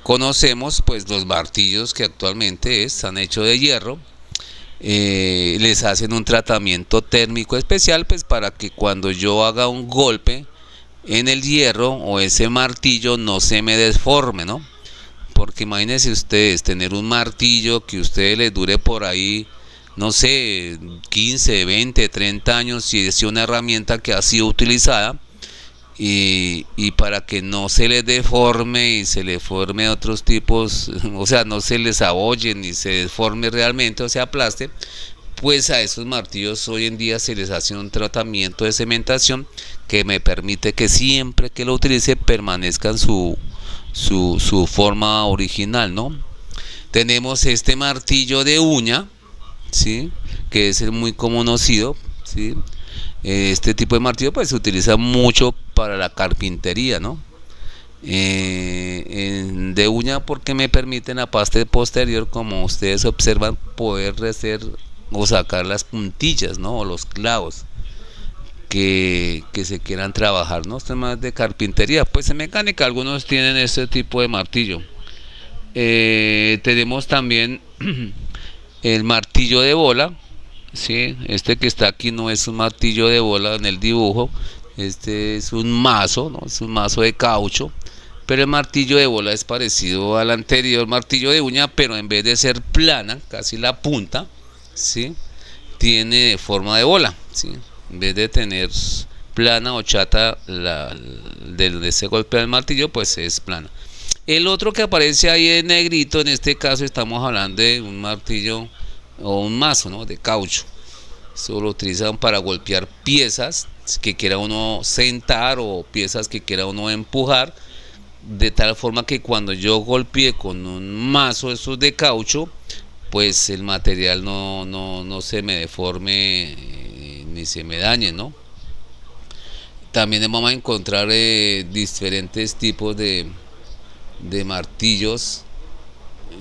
conocemos pues los martillos que actualmente están hechos de hierro. Les hacen un tratamiento térmico especial pues para que cuando yo haga un golpe en el hierro o ese martillo no se me deforme, ¿no? Porque imagínense ustedes tener un martillo que a ustedes les dure por ahí, no sé, 15, 20, 30 años, si es una herramienta que ha sido utilizada y para que no se les deforme y se le forme otros tipos, o sea, no se les abolle ni se deforme realmente o se aplaste, pues a esos martillos hoy en día se les hace un tratamiento de cementación que me permite que siempre que lo utilice permanezca en su forma original, ¿no? Tenemos este martillo de uña, ¿sí? Que es el muy conocido, ¿sí? Este tipo de martillo pues se utiliza mucho para la carpintería, ¿no? De uña porque me permite en la parte posterior, como ustedes observan, poder hacer o sacar las puntillas, ¿no? O los clavos que se quieran trabajar, ¿no? Esto es más de carpintería, pues en mecánica algunos tienen este tipo de martillo. Tenemos también el martillo de bola, ¿sí? Este que está aquí no es un martillo de bola en el dibujo, este es un mazo, ¿no? Es un mazo de caucho, pero el martillo de bola es parecido al anterior martillo de uña, pero en vez de ser plana, casi la punta, ¿sí? Tiene forma de bola, ¿sí? En vez de tener plana o chata de ese golpe del martillo, pues es plana. El otro que aparece ahí en negrito, en este caso estamos hablando de un martillo o un mazo, ¿no? De caucho. Eso lo utilizan para golpear piezas que quiera uno sentar o piezas que quiera uno empujar, de tal forma que cuando yo golpee con un mazo esos de caucho, pues el material no se me deforme ni se me dañe, ¿no? También vamos a encontrar diferentes tipos de martillos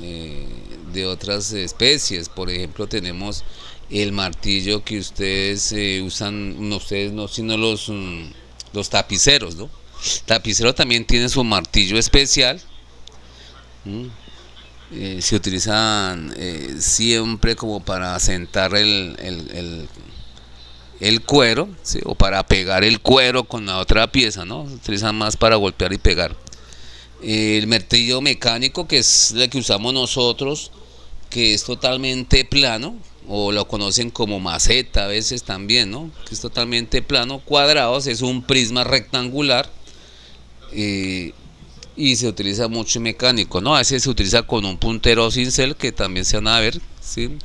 eh, de otras especies. Por ejemplo, tenemos el martillo que ustedes usan, no ustedes no, sino los tapiceros, ¿no? Tapicero también tiene su martillo especial. ¿Mm? Se utilizan siempre como para sentar el cuero, ¿sí? O para pegar el cuero con la otra pieza, ¿no? Se utilizan más para golpear y pegar. El martillo mecánico, que es el que usamos nosotros, que es totalmente plano, o lo conocen como maceta a veces también, ¿no? Que es totalmente plano, cuadrados, es un prisma rectangular eh, y se utiliza mucho en mecánico, ¿no? A veces se utiliza con un puntero cincel, que también se van a ver, ¿sí?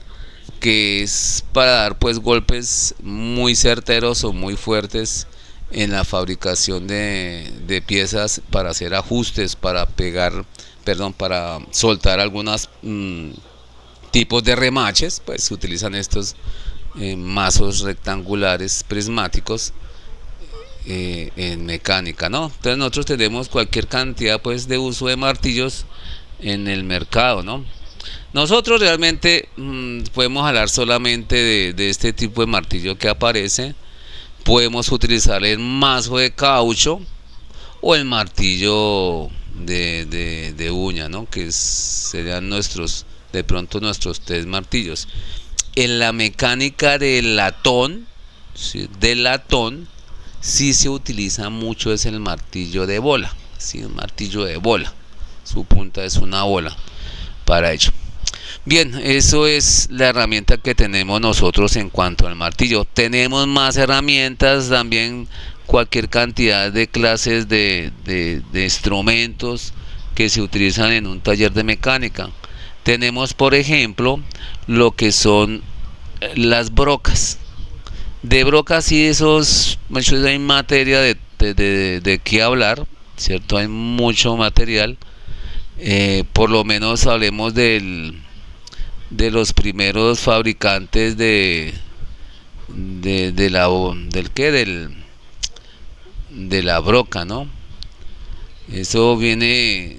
Que es para dar pues golpes muy certeros o muy fuertes en la fabricación de piezas para hacer ajustes, para pegar, perdón, para soltar algunos tipos de remaches, pues se utilizan estos mazos rectangulares prismáticos en mecánica, ¿no? Entonces nosotros tenemos cualquier cantidad pues de uso de martillos en el mercado, ¿no? Nosotros realmente podemos hablar solamente de este tipo de martillo que aparece. Podemos utilizar el mazo de caucho o el martillo de uña, ¿no? Serían de pronto nuestros tres martillos. En la mecánica del latón, ¿sí? Del latón, sí se utiliza mucho es el martillo de bola, ¿sí? Un martillo de bola. Su punta es una bola para ello. Bien, eso es la herramienta que tenemos nosotros en cuanto al martillo. Tenemos más herramientas también, cualquier cantidad de clases de instrumentos que se utilizan en un taller de mecánica. Tenemos, por ejemplo, lo que son las brocas. De brocas sí, esos, muchos hay materia de qué hablar, ¿cierto? Hay mucho material Por lo menos hablemos de los primeros fabricantes de la del qué de la broca, ¿no? Eso viene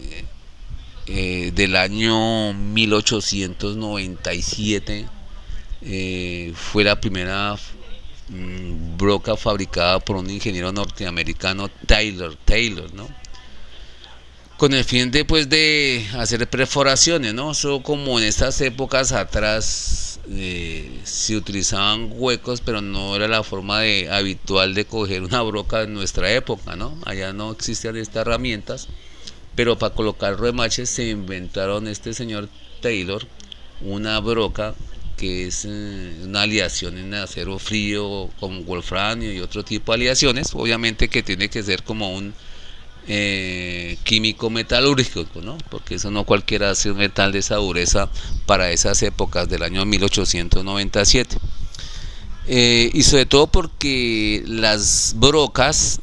del año 1897. Fue la primera broca fabricada por un ingeniero norteamericano, Taylor, ¿no? Con el fin de, pues, de hacer perforaciones, ¿no? Eso, como en estas épocas atrás se utilizaban huecos, pero no era la forma habitual de coger una broca en nuestra época, ¿no? Allá no existían estas herramientas, pero para colocar remaches se inventaron este señor Taylor una broca que es una aleación en acero frío con wolframio y otro tipo de aleaciones, obviamente que tiene que ser como un químico metalúrgico, ¿no? Porque eso no cualquiera hace un metal de esa dureza para esas épocas del año 1897. Y sobre todo porque las brocas,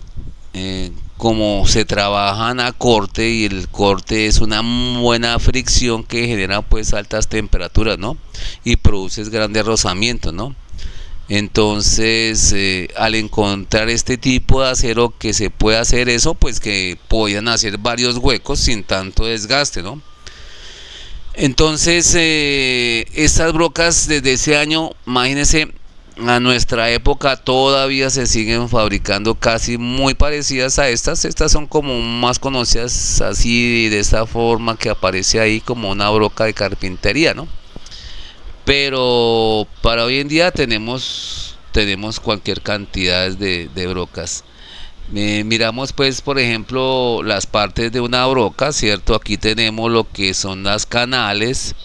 como se trabajan a corte, y el corte es una buena fricción que genera pues altas temperaturas, ¿no? Y produces grandes rozamientos, ¿no? Entonces, al encontrar este tipo de acero que se puede hacer eso, pues que podían hacer varios huecos sin tanto desgaste, ¿no? Entonces, estas brocas desde ese año, imagínense, a nuestra época todavía se siguen fabricando casi muy parecidas a estas. Estas son como más conocidas así, de esta forma que aparece ahí como una broca de carpintería, ¿no? Pero para hoy en día tenemos cualquier cantidad de brocas. Miramos pues, por ejemplo, las partes de una broca, ¿cierto? Aquí tenemos lo que son las canales,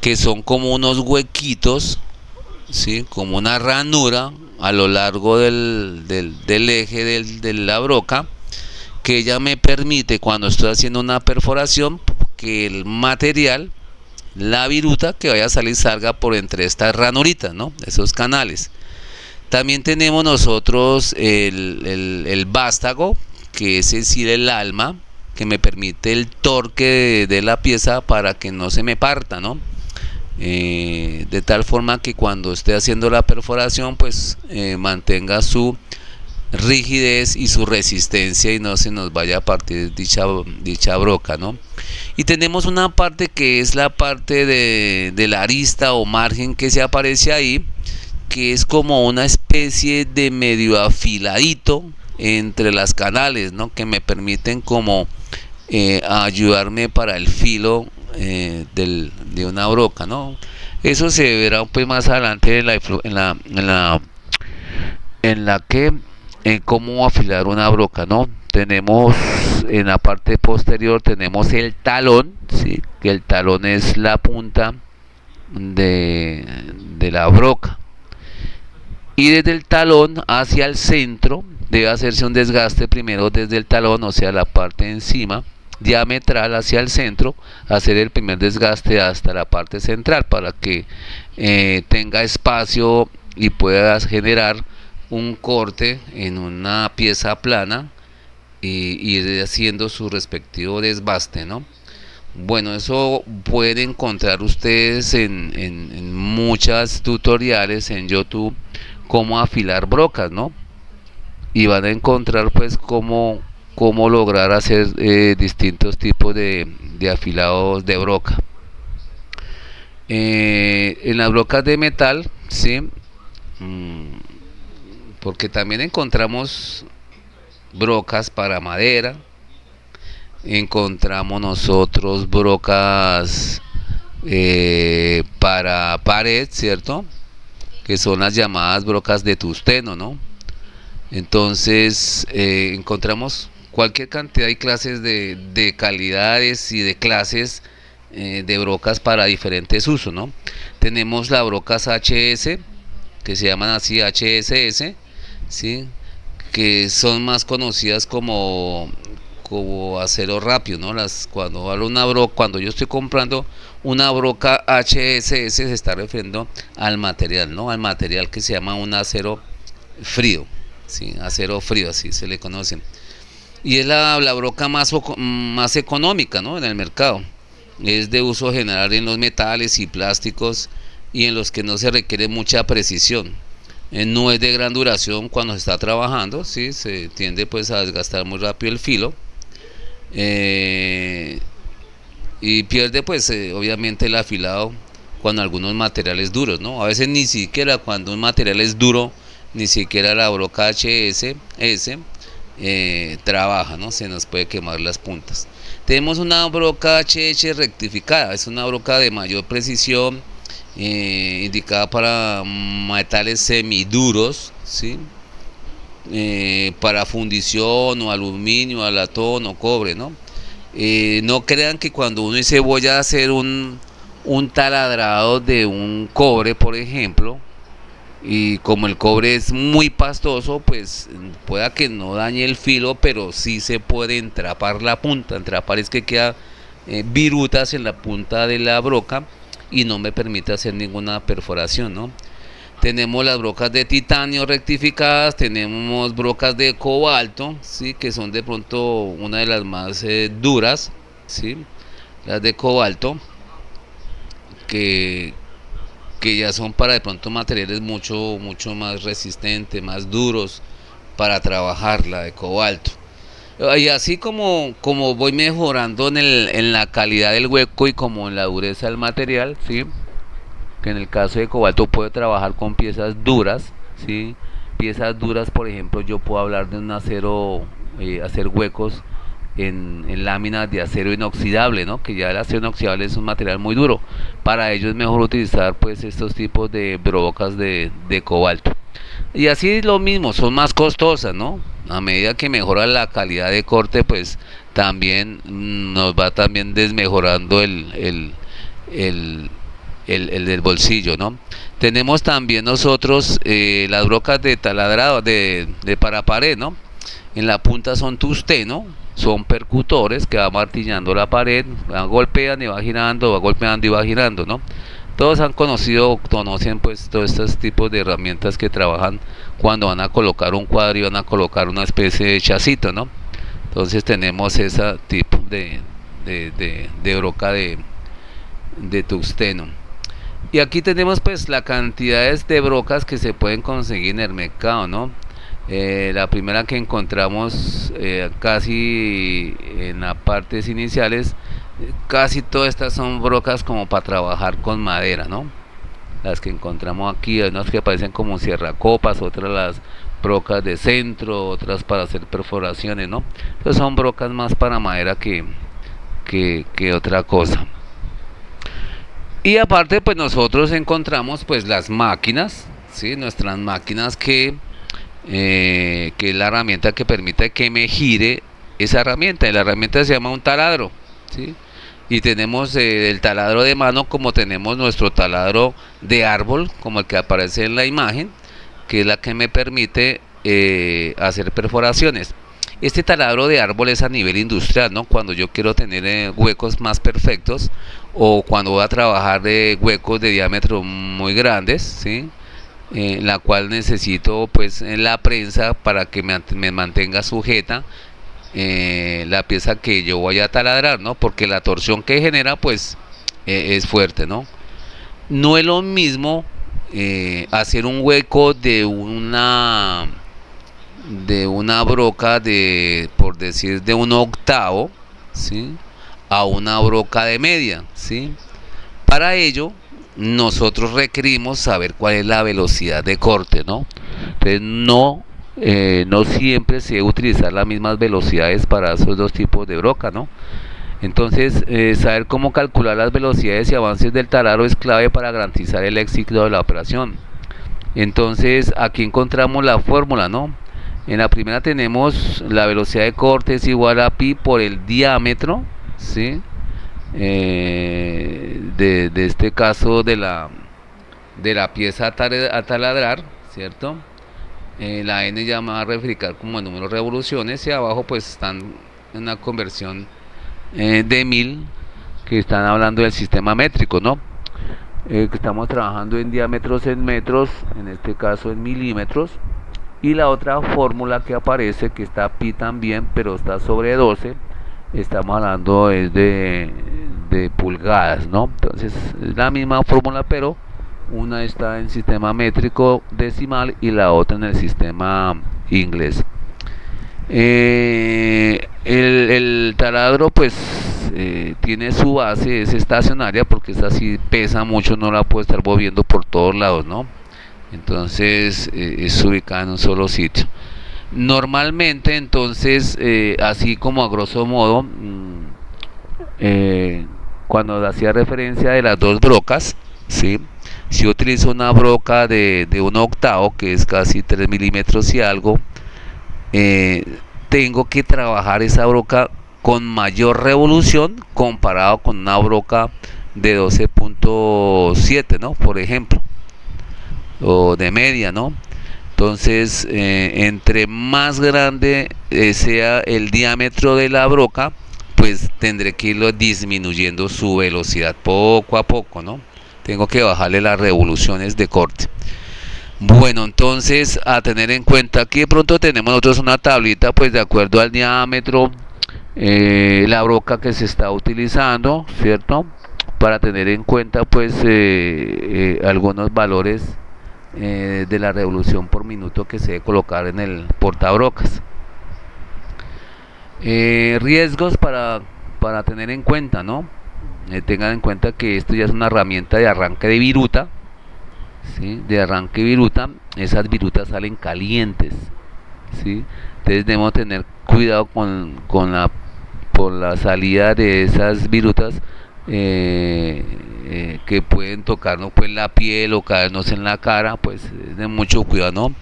que son como unos huequitos, ¿sí? Como una ranura a lo largo del eje de la broca, que ella me permite, cuando estoy haciendo una perforación, que el material, la viruta que vaya a salir, salga por entre estas ranuritas, ¿no? Esos canales. También tenemos nosotros el vástago, que es decir, el alma, que me permite el torque de la pieza para que no se me parta, ¿no? De tal forma que cuando esté haciendo la perforación, pues mantenga su rigidez y su resistencia y no se nos vaya a partir dicha broca, ¿no? Y tenemos una parte que es la parte de la arista o margen que se aparece ahí, que es como una especie de medio afiladito entre las canales, ¿no? Que me permiten como ayudarme para el filo de una broca, ¿no? Eso se verá pues más adelante en la que en cómo afilar una broca, ¿no? Tenemos en la parte posterior tenemos el talón, ¿sí? Que el talón es la punta de la broca, y desde el talón hacia el centro debe hacerse un desgaste primero desde el talón, o sea, la parte de encima diametral hacia el centro, hacer el primer desgaste hasta la parte central para que tenga espacio y puedas generar un corte en una pieza plana y ir haciendo su respectivo desbaste, ¿no? Bueno, eso pueden encontrar ustedes en muchas tutoriales en YouTube, cómo afilar brocas, ¿no? Y van a encontrar pues cómo lograr hacer distintos tipos de afilados de broca. En las brocas de metal, ¿sí? Porque también encontramos brocas para madera, encontramos nosotros brocas para pared, ¿cierto? Que son las llamadas brocas de tusteno, ¿no? Entonces encontramos cualquier cantidad y clases de calidades y de clases de brocas para diferentes usos, ¿no? Tenemos las brocas HS, que se llaman así HSS, ¿sí? Que son más conocidas como acero rápido, ¿no? Cuando yo estoy comprando una broca HSS, se está refiriendo al material, ¿no? Al material que se llama un acero frío, ¿sí? Acero frío, así se le conoce. y es la broca más económica, ¿no? En el mercado. Es de uso general en los metales y plásticos y en los que no se requiere mucha precisión. No es de gran duración cuando se está trabajando, ¿sí? Se tiende pues a desgastar muy rápido el filo, eh, y pierde pues obviamente el afilado cuando algunos materiales duros, ¿no? A veces ni siquiera cuando un material es duro, ni siquiera la broca HS trabaja, ¿no? Se nos puede quemar las puntas. Tenemos una broca HH rectificada, es una broca de mayor precisión, indicada para metales semiduros, ¿sí? Para fundición o aluminio, latón o cobre, ¿no? No crean que cuando uno dice voy a hacer un taladrado de un cobre, por ejemplo, y como el cobre es muy pastoso, pues pueda que no dañe el filo, pero sí se puede entrapar la punta. Entrapar es que queda virutas en la punta de la broca y no me permite hacer ninguna perforación, ¿no? Tenemos las brocas de titanio rectificadas, tenemos brocas de cobalto, ¿sí? Que son de pronto una de las más duras, ¿sí? Las de cobalto, que, que ya son para de pronto materiales mucho más resistentes, más duros para trabajar, la de cobalto. Y así como voy mejorando en la calidad del hueco y como en la dureza del material, ¿sí? Que en el caso de cobalto puedo trabajar con piezas duras, ¿sí? Piezas duras, por ejemplo, yo puedo hablar de un acero, hacer huecos en láminas de acero inoxidable, ¿no? Que ya el acero inoxidable es un material muy duro. Para ello es mejor utilizar pues estos tipos de brocas de cobalto. Y así lo mismo, son más costosas, ¿no? A medida que mejora la calidad de corte, pues también nos va también desmejorando el, el del bolsillo, ¿no? Tenemos también nosotros las brocas de taladrado, de para pared, ¿no? En la punta son tusteno, son percutores que va martillando la pared, golpean y va girando, va golpeando y va girando, ¿no? Todos conocen pues todos estos tipos de herramientas que trabajan cuando van a colocar un cuadro y van a colocar una especie de chacito, ¿no? Entonces tenemos ese tipo de broca de tungsteno. Y aquí tenemos pues la cantidades de brocas que se pueden conseguir en el mercado, ¿no? La primera que encontramos casi en las partes iniciales, casi todas estas son brocas como para trabajar con madera, ¿no? Las que encontramos aquí, hay unas que parecen como cierracopas, otras las brocas de centro, otras para hacer perforaciones, ¿no? Entonces son brocas más para madera que otra cosa. Y aparte pues nosotros encontramos pues las máquinas, ¿sí? Nuestras máquinas que es la herramienta que permite que me gire esa herramienta. Y la herramienta se llama un taladro, ¿sí? Y tenemos el taladro de mano, como tenemos nuestro taladro de árbol, como el que aparece en la imagen, que es la que me permite hacer perforaciones. Este taladro de árbol es a nivel industrial, ¿no? Cuando yo quiero tener huecos más perfectos o cuando voy a trabajar de huecos de diámetro muy grandes, ¿sí? La cual necesito pues la prensa para que me mantenga sujeta la pieza que yo voy a taladrar, ¿no? Porque la torsión que genera pues es fuerte, ¿no? No es lo mismo hacer un hueco de una broca de, por decir, de un octavo, ¿sí? A una broca de media, ¿sí? Para ello, nosotros requerimos saber cuál es la velocidad de corte, ¿no? Entonces, no siempre se debe utilizar las mismas velocidades para esos dos tipos de broca, ¿no? Entonces, saber cómo calcular las velocidades y avances del taladro es clave para garantizar el éxito de la operación. Entonces, aquí encontramos la fórmula, ¿no? En la primera tenemos la velocidad de corte es igual a pi por el diámetro, ¿sí? De este caso de la pieza a taladrar, ¿cierto? La n ya me va a verificar como el número de revoluciones y abajo pues están en una conversión de 1000, que están hablando del sistema métrico, ¿no? Que estamos trabajando en diámetros en metros, en este caso en milímetros, Y la otra fórmula que aparece, que está pi también, pero está sobre 12, estamos hablando es de pulgadas, ¿no? Entonces es la misma fórmula, pero una está en sistema métrico decimal y la otra en el sistema inglés. El taladro pues tiene su base, es estacionaria porque esta sí pesa mucho, no la puede estar moviendo por todos lados, ¿no? Entonces es ubicada en un solo sitio. Normalmente entonces, así como a grosso modo, cuando hacía referencia de las dos brocas, ¿sí? Si yo utilizo una broca de 1/8, que es casi 3 milímetros y algo, eh, tengo que trabajar esa broca con mayor revolución comparado con una broca de 12.7, ¿no? Por ejemplo, o de media, ¿no? Entonces, entre más grande sea el diámetro de la broca, pues tendré que irlo disminuyendo su velocidad poco a poco, ¿no? Tengo que bajarle las revoluciones de corte. Bueno, entonces a tener en cuenta, aquí de pronto tenemos nosotros una tablita, pues de acuerdo al diámetro, la broca que se está utilizando, ¿cierto? Para tener en cuenta pues algunos valores de la revolución por minuto que se debe colocar en el portabrocas. Riesgos para tener en cuenta, ¿no? Tengan en cuenta que esto ya es una herramienta de arranque de viruta, ¿sí? De arranque de viruta. Esas virutas salen calientes, ¿sí? Entonces debemos tener cuidado con por la salida de esas virutas, que pueden tocarnos pues la piel o caernos en la cara, pues es de mucho cuidado, ¿no?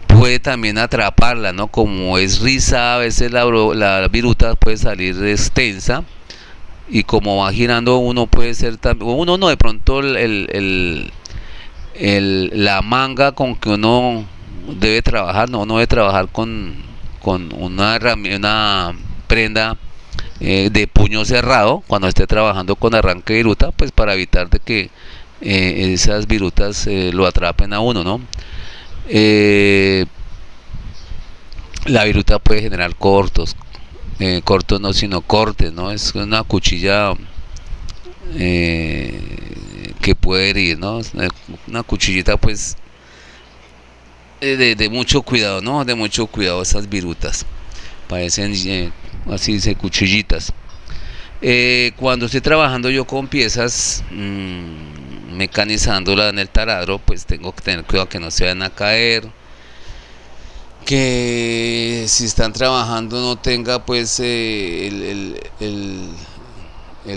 Puede también atraparla, ¿no? Como es risa, a veces la viruta puede salir extensa y como va girando uno puede ser también, uno no, de pronto la manga con que uno debe trabajar, no, uno debe trabajar con una prenda de puño cerrado cuando esté trabajando con arranque de viruta, pues para evitar de que esas virutas lo atrapen a uno, ¿no? La viruta puede generar cortos no, sino cortes, ¿no? Es una cuchilla que puede herir, ¿no? Es una cuchillita pues de mucho cuidado, ¿no? De mucho cuidado esas virutas. Parecen así dice cuchillitas. Cuando estoy trabajando yo con piezas, mecanizándola en el taladro, pues tengo que tener cuidado que no se vayan a caer, que si están trabajando no tenga pues el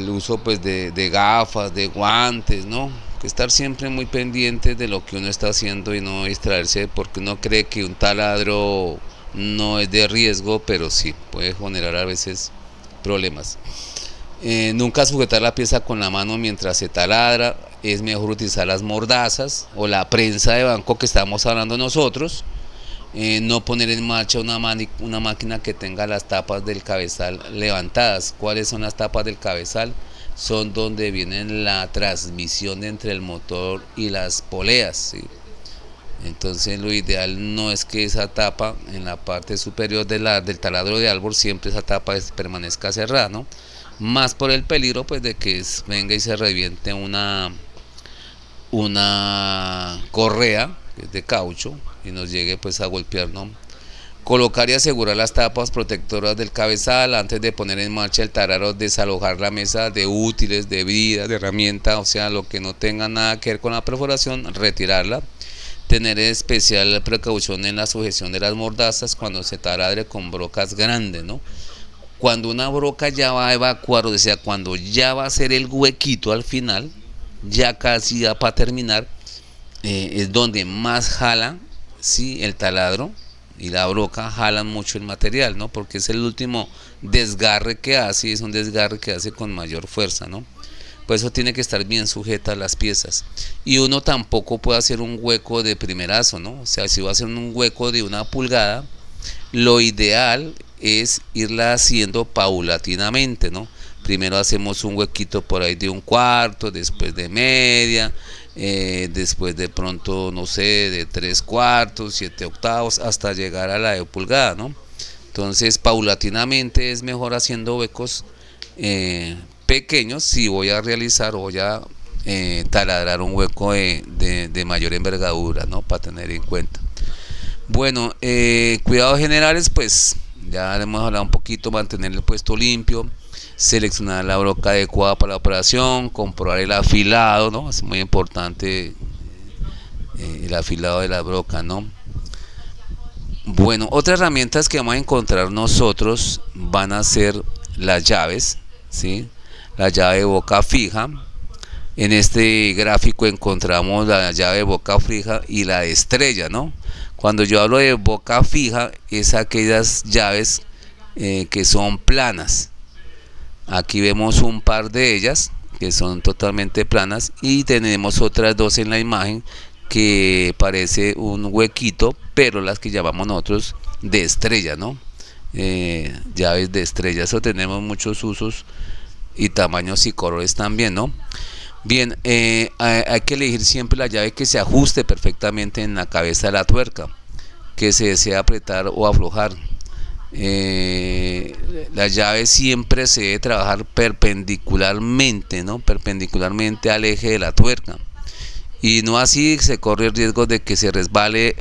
uso pues de gafas, de guantes, ¿no? Que estar siempre muy pendiente de lo que uno está haciendo y no distraerse, porque uno cree que un taladro no es de riesgo, pero sí puede generar a veces problemas. Nunca sujetar la pieza con la mano mientras se taladra. Es mejor utilizar las mordazas o la prensa de banco que estamos hablando nosotros. No poner en marcha una máquina que tenga las tapas del cabezal levantadas. ¿Cuáles son las tapas del cabezal? Son donde viene la transmisión entre el motor y las poleas, ¿sí? Entonces lo ideal no es que esa tapa en la parte superior del taladro de árbol, siempre esa tapa permanezca cerrada, ¿no? Más por el peligro pues de que venga y se reviente una correa que es de caucho y nos llegue pues a golpear, ¿no? Colocar y asegurar las tapas protectoras del cabezal antes de poner en marcha el taladro. Desalojar la mesa de útiles, de vidas, de herramientas, o sea, lo que no tenga nada que ver con la perforación, retirarla. Tener especial precaución en la sujeción de las mordazas cuando se taladre con brocas grandes, ¿no? Cuando una broca ya va a evacuar, o sea, cuando ya va a ser el huequito al final, ya casi ya para terminar, es donde más jala, ¿sí? El taladro y la broca jalan mucho el material, ¿no? Porque es el último desgarre que hace, y es un desgarre que hace con mayor fuerza, ¿no? Por eso tiene que estar bien sujetas las piezas. Y uno tampoco puede hacer un hueco de primerazo, ¿no? O sea, si va a hacer un hueco de 1 pulgada, lo ideal es irla haciendo paulatinamente, ¿no? Primero hacemos un huequito por ahí de 1/4, después de media, después de pronto, no sé, de 3/4, 7/8, hasta llegar a la de pulgada, ¿no? Entonces, paulatinamente es mejor haciendo huecos pequeños si voy a realizar o voy a taladrar un hueco de mayor envergadura, ¿no? Para tener en cuenta. Bueno, cuidados generales, pues ya hemos hablado un poquito, mantener el puesto limpio, seleccionar la broca adecuada para la operación, comprobar el afilado, ¿no? Es muy importante el afilado de la broca, ¿no? Bueno, otras herramientas que vamos a encontrar nosotros van a ser las llaves, ¿sí? La llave de boca fija. En este gráfico encontramos la llave de boca fija y la de estrella, ¿no? Cuando yo hablo de boca fija, es aquellas llaves que son planas. Aquí vemos un par de ellas que son totalmente planas y tenemos otras dos en la imagen que parece un huequito, pero las que llamamos nosotros de estrella, ¿no? Llaves de estrella, eso tenemos muchos usos y tamaños y colores también, ¿no? Bien, hay que elegir siempre la llave que se ajuste perfectamente en la cabeza de la tuerca, que se desea apretar o aflojar. La llave siempre se debe trabajar perpendicularmente, ¿no? Perpendicularmente al eje de la tuerca. Y no así se corre el riesgo de que se resbale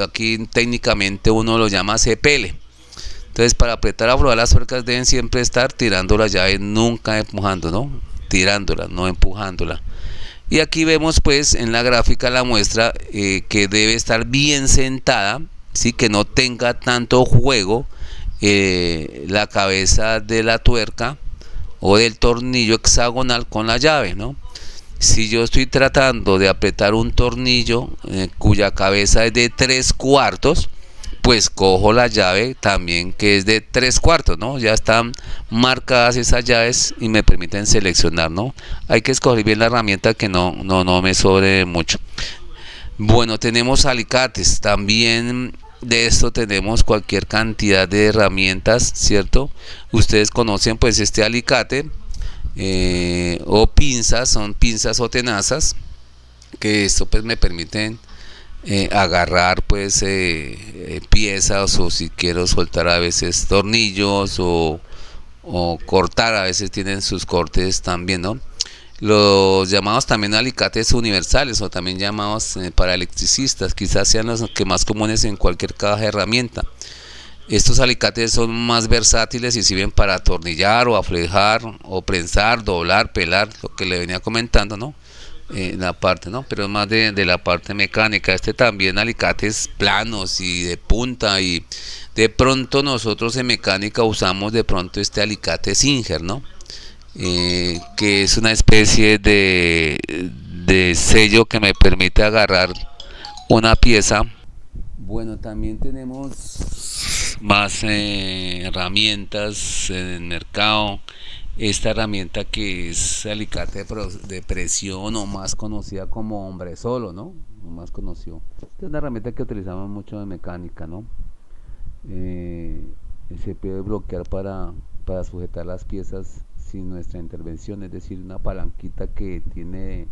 aquí técnicamente uno lo llama se pele. Entonces, para apretar o aflojar las tuercas deben siempre estar tirando la llave, nunca empujando, ¿no? Tirándola, no empujándola. Y aquí vemos pues en la gráfica la muestra que debe estar bien sentada, ¿sí? Que no tenga tanto juego la cabeza de la tuerca o del tornillo hexagonal con la llave, ¿no? Si yo estoy tratando de apretar un tornillo cuya cabeza es de 3/4, pues cojo la llave también que es de 3/4, ¿no? Ya están marcadas esas llaves y me permiten seleccionar, ¿no? Hay que escoger bien la herramienta que no me sobre mucho. Bueno, tenemos alicates, también de esto tenemos cualquier cantidad de herramientas, ¿cierto? Ustedes conocen pues este alicate o pinzas, son pinzas o tenazas, que esto pues me permiten agarrar pues piezas o si quiero soltar a veces tornillos o cortar, a veces tienen sus cortes también, ¿no? Los llamados también alicates universales o también llamados para electricistas, quizás sean los que más comunes en cualquier caja de herramienta. Estos alicates son más versátiles y sirven para atornillar o aflejar o prensar, doblar, pelar, lo que le venía comentando, ¿no? La parte, ¿no? Pero es más de la parte mecánica. Este también alicates planos y de punta, y de pronto nosotros en mecánica usamos de pronto este alicate Singer, ¿no? Que es una especie de sello que me permite agarrar una pieza. Bueno, también tenemos más herramientas en el mercado. Esta herramienta que es alicate de presión o más conocida como hombre solo, ¿no? O más conocido. Esta es una herramienta que utilizamos mucho en mecánica, ¿no? Se puede bloquear para sujetar las piezas sin nuestra intervención, es decir, una palanquita que tiene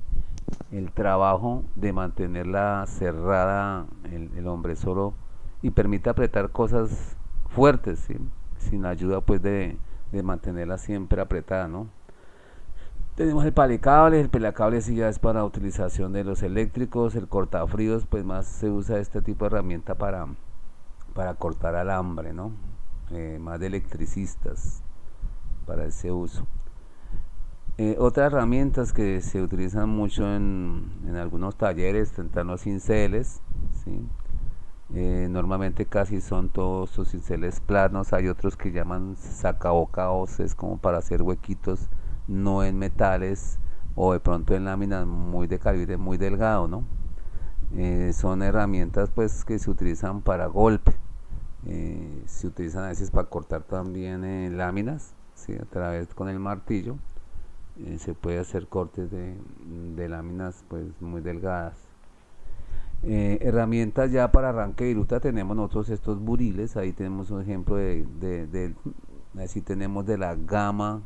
el trabajo de mantenerla cerrada el hombre solo y permite apretar cosas fuertes, ¿sí? Sin ayuda pues de mantenerla siempre apretada, ¿no? Tenemos el palicable. El pelacable sí ya es para utilización de los eléctricos. El cortafríos pues más se usa este tipo de herramienta para cortar alambre, ¿no? Más de electricistas para ese uso. Otras herramientas que se utilizan mucho en algunos talleres, están los cinceles, ¿sí? Normalmente casi son todos sus cinceles planos. Hay otros que llaman sacaboca hoces, como para hacer huequitos, no en metales o de pronto en láminas muy de calibre muy delgado, ¿no? Son herramientas pues que se utilizan para golpe. Se utilizan a veces para cortar también láminas, ¿sí? A través con el martillo se puede hacer cortes de láminas pues muy delgadas. Herramientas ya para arranque de viruta tenemos nosotros estos buriles. Ahí tenemos un ejemplo así tenemos de la gama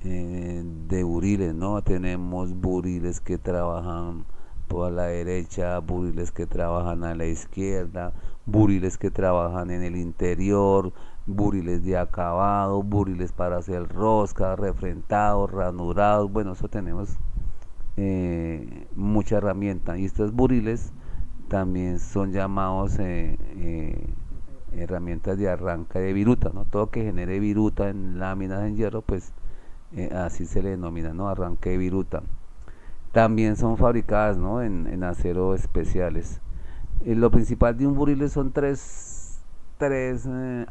de buriles, ¿no? Tenemos buriles que trabajan por la derecha, buriles que trabajan a la izquierda, buriles que trabajan en el interior, buriles de acabado, buriles para hacer roscas, refrentados, ranurados. Bueno, eso tenemos mucha herramienta. Y estos buriles también son llamados herramientas de arranque de viruta, ¿no? Todo que genere viruta en láminas en hierro, pues así se le denomina, ¿no? Arranque de viruta. También son fabricadas, ¿no? En acero especiales. Lo principal de un buril son tres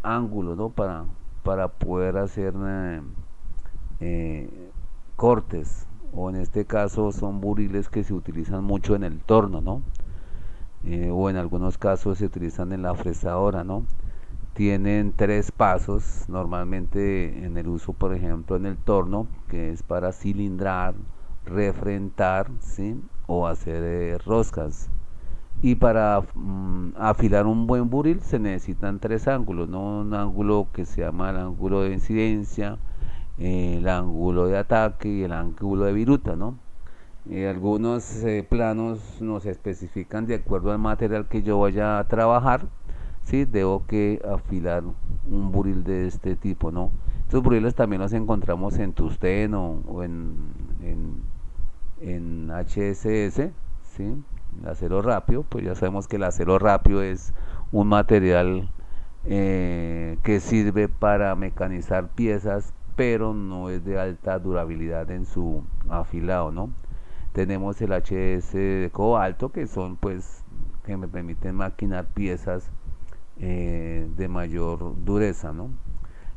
ángulos, ¿no? Para poder hacer cortes, o en este caso son buriles que se utilizan mucho en el torno, ¿no? O en algunos casos se utilizan en la fresadora, ¿no? Tienen tres pasos, normalmente en el uso, por ejemplo, en el torno, que es para cilindrar, refrentar, ¿sí? O hacer roscas. Y para afilar un buen buril se necesitan tres ángulos, ¿no? Un ángulo que se llama el ángulo de incidencia, el ángulo de ataque y el ángulo de viruta, ¿no? Algunos planos nos especifican de acuerdo al material que yo vaya a trabajar, ¿sí? Debo que afilar un buril de este tipo, ¿no? Estos buriles también los encontramos en tusteno o en HSS, ¿sí? El acero rápido, pues ya sabemos que el acero rápido es un material que sirve para mecanizar piezas, pero no es de alta durabilidad en su afilado, ¿no? Tenemos el HS de cobalto, que son pues que me permiten maquinar piezas de mayor dureza, ¿no?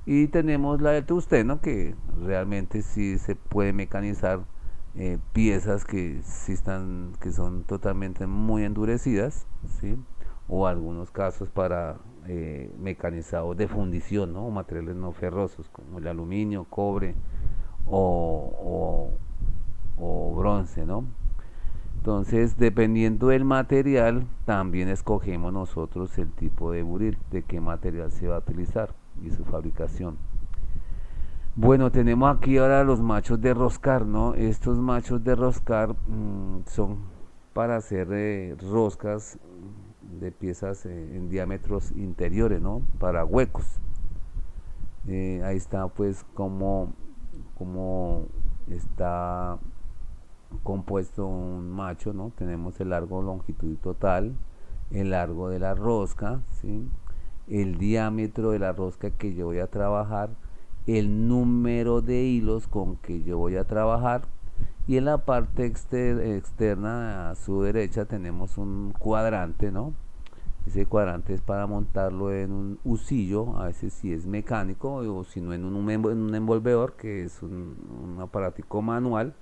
Y tenemos la de tungsteno, que realmente sí se puede mecanizar piezas que sí están, que son totalmente muy endurecidas, ¿sí? O algunos casos para mecanizados de fundición, ¿no? O materiales no ferrosos como el aluminio, cobre o, o bronce, ¿no? Entonces, dependiendo del material, también escogemos nosotros el tipo de buril, de qué material se va a utilizar y su fabricación. Bueno, tenemos aquí ahora los machos de roscar, ¿no? Estos machos de roscar son para hacer roscas de piezas en diámetros interiores, ¿no? Para huecos. Ahí está pues como está compuesto un macho, ¿no? Tenemos el largo, longitud total, el largo de la rosca, ¿sí? El diámetro de la rosca que yo voy a trabajar, el número de hilos con que yo voy a trabajar, y en la parte externa a su derecha tenemos un cuadrante, ¿no? Ese cuadrante es para montarlo en un husillo, a veces si es mecánico o si no en un envolvedor, que es un aparatico manual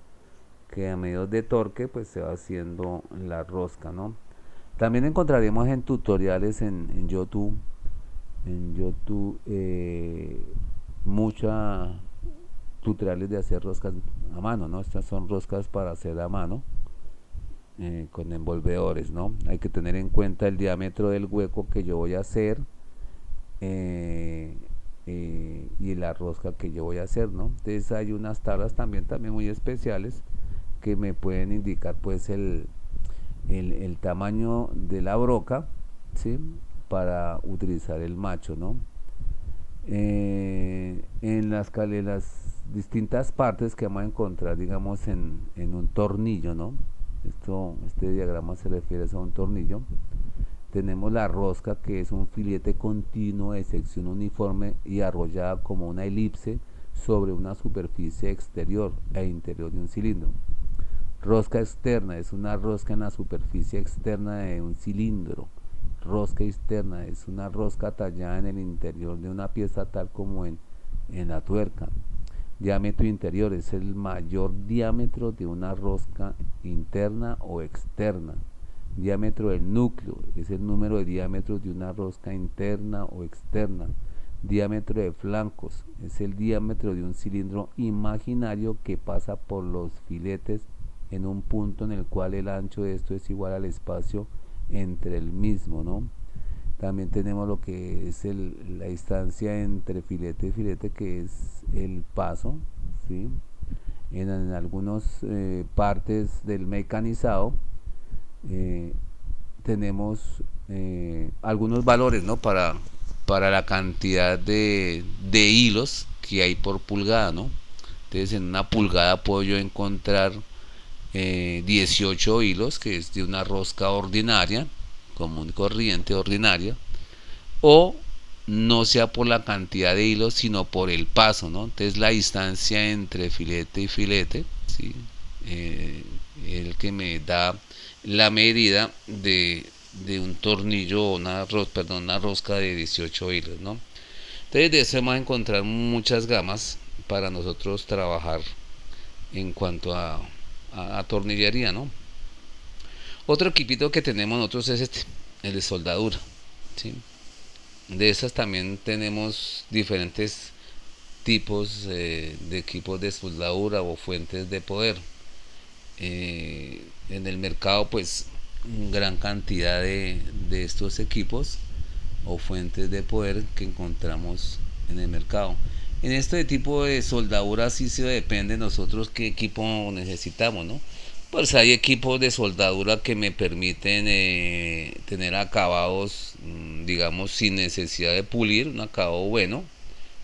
que a medios de torque pues se va haciendo la rosca, ¿no? También encontraremos en tutoriales en YouTube, muchas tutoriales de hacer roscas a mano, ¿no? Estas son roscas para hacer a mano con envolvedores, ¿no? Hay que tener en cuenta el diámetro del hueco que yo voy a hacer y la rosca que yo voy a hacer, ¿no? Entonces hay unas tablas también muy especiales que me pueden indicar pues el tamaño de la broca, ¿sí? Para utilizar el macho, ¿no? En las distintas partes que vamos a encontrar, digamos, en un tornillo, ¿no? Este diagrama se refiere a un tornillo. Tenemos la rosca, que es un filete continuo de sección uniforme y arrollada como una elipse sobre una superficie exterior e interior de un cilindro. Rosca externa es una rosca en la superficie externa de un cilindro. Rosca externa es una rosca tallada en el interior de una pieza, tal como en la tuerca. Diámetro interior es el mayor diámetro de una rosca interna o externa. Diámetro del núcleo es el número de diámetros de una rosca interna o externa. Diámetro de flancos es el diámetro de un cilindro imaginario que pasa por los filetes en un punto en el cual el ancho de esto es igual al espacio entre el mismo, ¿no? También tenemos lo que es la distancia entre filete y filete, que es el paso, ¿sí? En algunas partes del mecanizado eh, tenemos algunos valores, ¿no? Para la cantidad de hilos que hay por pulgada, ¿no? Entonces en una pulgada puedo yo encontrar 18 hilos, que es de una rosca ordinaria, común y corriente ordinaria, o no sea por la cantidad de hilos, sino por el paso, ¿no? Entonces la distancia entre filete y filete, ¿sí? Eh, el que me da la medida de un tornillo, una rosca de 18 hilos, ¿no? Entonces de eso vamos a encontrar muchas gamas para nosotros trabajar en cuanto a tornillería, ¿no? Otro equipito que tenemos nosotros es el de soldadura, ¿sí? De esas también tenemos diferentes tipos de equipos de soldadura o fuentes de poder. En el mercado pues gran cantidad de estos equipos o fuentes de poder que encontramos en el mercado. En este tipo de soldadura sí se depende de nosotros qué equipo necesitamos, ¿no? Pues hay equipos de soldadura que me permiten tener acabados, digamos, sin necesidad de pulir, un acabado bueno,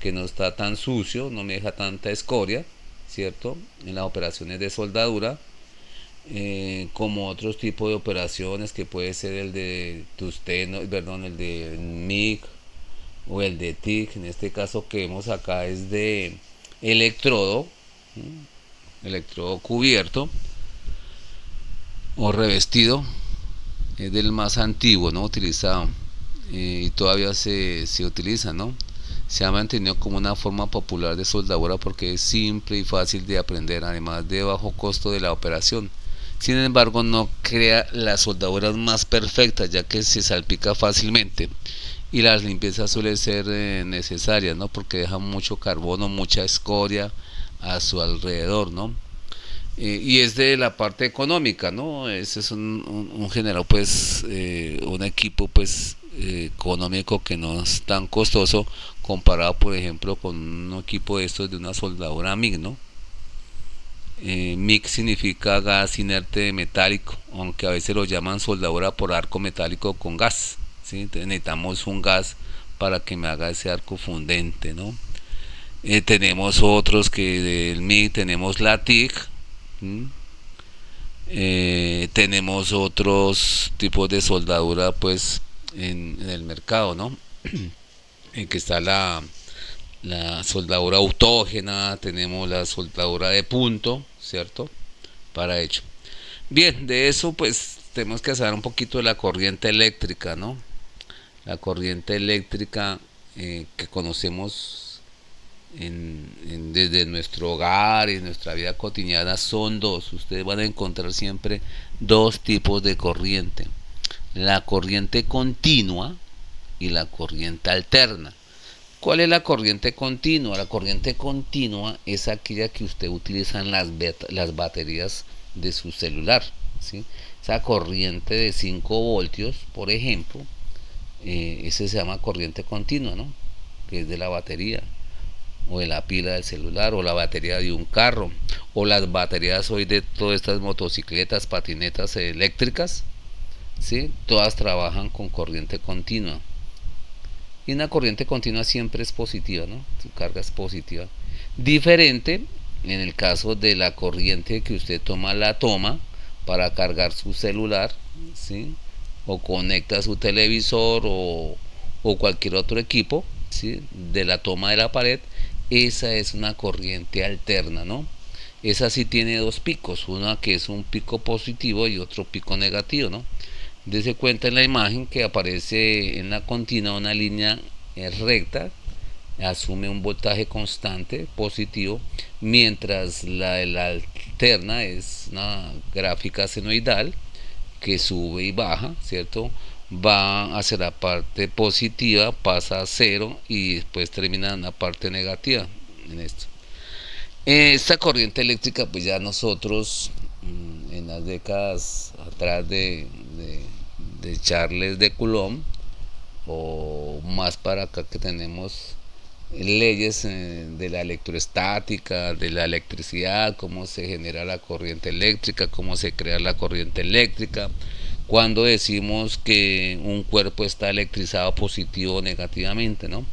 que no está tan sucio, no me deja tanta escoria, ¿cierto? En las operaciones de soldadura, como otros tipos de operaciones que puede ser el de tusteno, perdón, el de MIG o el de TIC. En este caso que vemos acá es de electrodo, electrodo cubierto o revestido, es del más antiguo, ¿no? Utilizado, y todavía se utiliza, ¿no? Se ha mantenido como una forma popular de soldadura porque es simple y fácil de aprender, además de bajo costo de la operación. Sin embargo, no crea las soldaduras más perfectas, ya que se salpica fácilmente y las limpiezas suelen ser necesarias, ¿no? Porque deja mucho carbono, mucha escoria a su alrededor, ¿no? Y es de la parte económica, ¿no? Ese es un general, pues, un equipo, pues, económico que no es tan costoso comparado, por ejemplo, con un equipo de estos de una soldadura MIG, ¿no? MIG significa gas inerte metálico, aunque a veces lo llaman soldadura por arco metálico con gas, ¿sí? Entonces necesitamos un gas para que me haga ese arco fundente, ¿no? Tenemos otros que del MIG tenemos la TIG. ¿Mm? Tenemos otros tipos de soldadura pues en el mercado, ¿no? En que está la soldadura autógena, tenemos la soldadura de punto, ¿cierto? Para ello. Bien, de eso pues tenemos que saber un poquito de la corriente eléctrica, ¿no? La corriente eléctrica que conocemos desde nuestro hogar y nuestra vida cotidiana son dos. Ustedes van a encontrar siempre dos tipos de corriente: la corriente continua y la corriente alterna. ¿Cuál es la corriente continua? La corriente continua es aquella que usted utiliza en las baterías de su celular, ¿sí? Esa corriente de 5 voltios, por ejemplo, ese se llama corriente continua, ¿no? Que es de la batería o de la pila del celular o la batería de un carro o las baterías hoy de todas estas motocicletas, patinetas eléctricas, ¿sí? Todas trabajan con corriente continua. Y una corriente continua siempre es positiva, ¿no? Su carga es positiva. Diferente en el caso de la corriente que usted toma para cargar su celular, ¿sí? O conecta su televisor o cualquier otro equipo, ¿sí? De la toma de la pared. Esa es una corriente alterna, ¿no? Esa sí tiene dos picos, una que es un pico positivo y otro pico negativo, ¿no? Dese cuenta en la imagen que aparece en la continua una línea recta, asume un voltaje constante positivo, mientras la alterna es una gráfica senoidal que sube y baja, ¿cierto? Va hacia la parte positiva, pasa a cero y después termina en la parte negativa en esto. Esta corriente eléctrica, pues ya nosotros en las décadas atrás de Charles de Coulomb o más para acá que tenemos leyes de la electroestática, de la electricidad, cómo se genera la corriente eléctrica, cómo se crea la corriente eléctrica, cuando decimos que un cuerpo está electrizado positivo o negativamente, ¿no?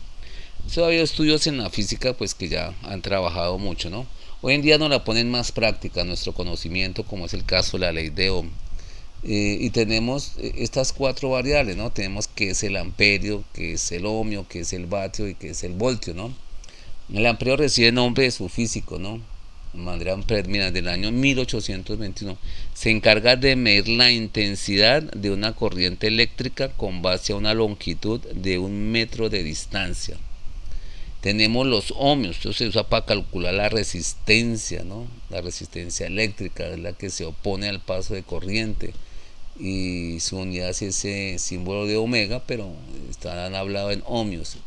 Eso había estudios en la física pues que ya han trabajado mucho, ¿no? Hoy en día nos la ponen más práctica nuestro conocimiento, como es el caso de la ley de Ohm. Y tenemos estas cuatro variables, ¿no? Tenemos qué es el amperio, qué es el ohmio, qué es el vatio y qué es el voltio, ¿no? El amperio recibe nombre de su físico, ¿no? Andrea Ampère, mira, del año 1821, se encarga de medir la intensidad de una corriente eléctrica con base a una longitud de 1 metro de distancia. Tenemos los ohmios, esto se usa para calcular la resistencia, ¿no? La resistencia eléctrica es la que se opone al paso de corriente y su unidad es ese símbolo de omega, pero están hablado en ohmios.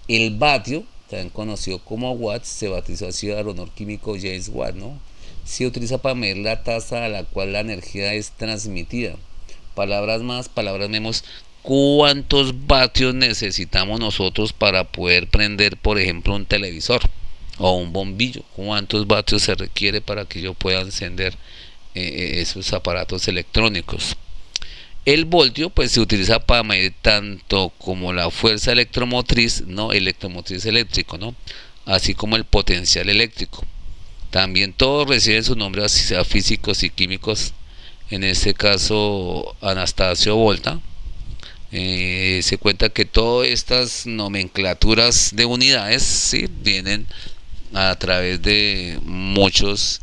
El vatio, también conocido como watts, se bautizó así al honor químico James Watt, ¿no? Se utiliza para medir la tasa a la cual la energía es transmitida. Palabras más, palabras menos. ¿Cuántos vatios necesitamos nosotros para poder prender, por ejemplo, un televisor o un bombillo? ¿Cuántos vatios se requiere para que yo pueda encender esos aparatos electrónicos? El voltio pues se utiliza para medir tanto como la fuerza electromotriz, no electromotriz eléctrico, ¿no? Así como el potencial eléctrico. También todos reciben su nombre a físicos y químicos, en este caso Anastasio Volta. Se cuenta que todas estas nomenclaturas de unidades, ¿sí?, vienen a través de muchos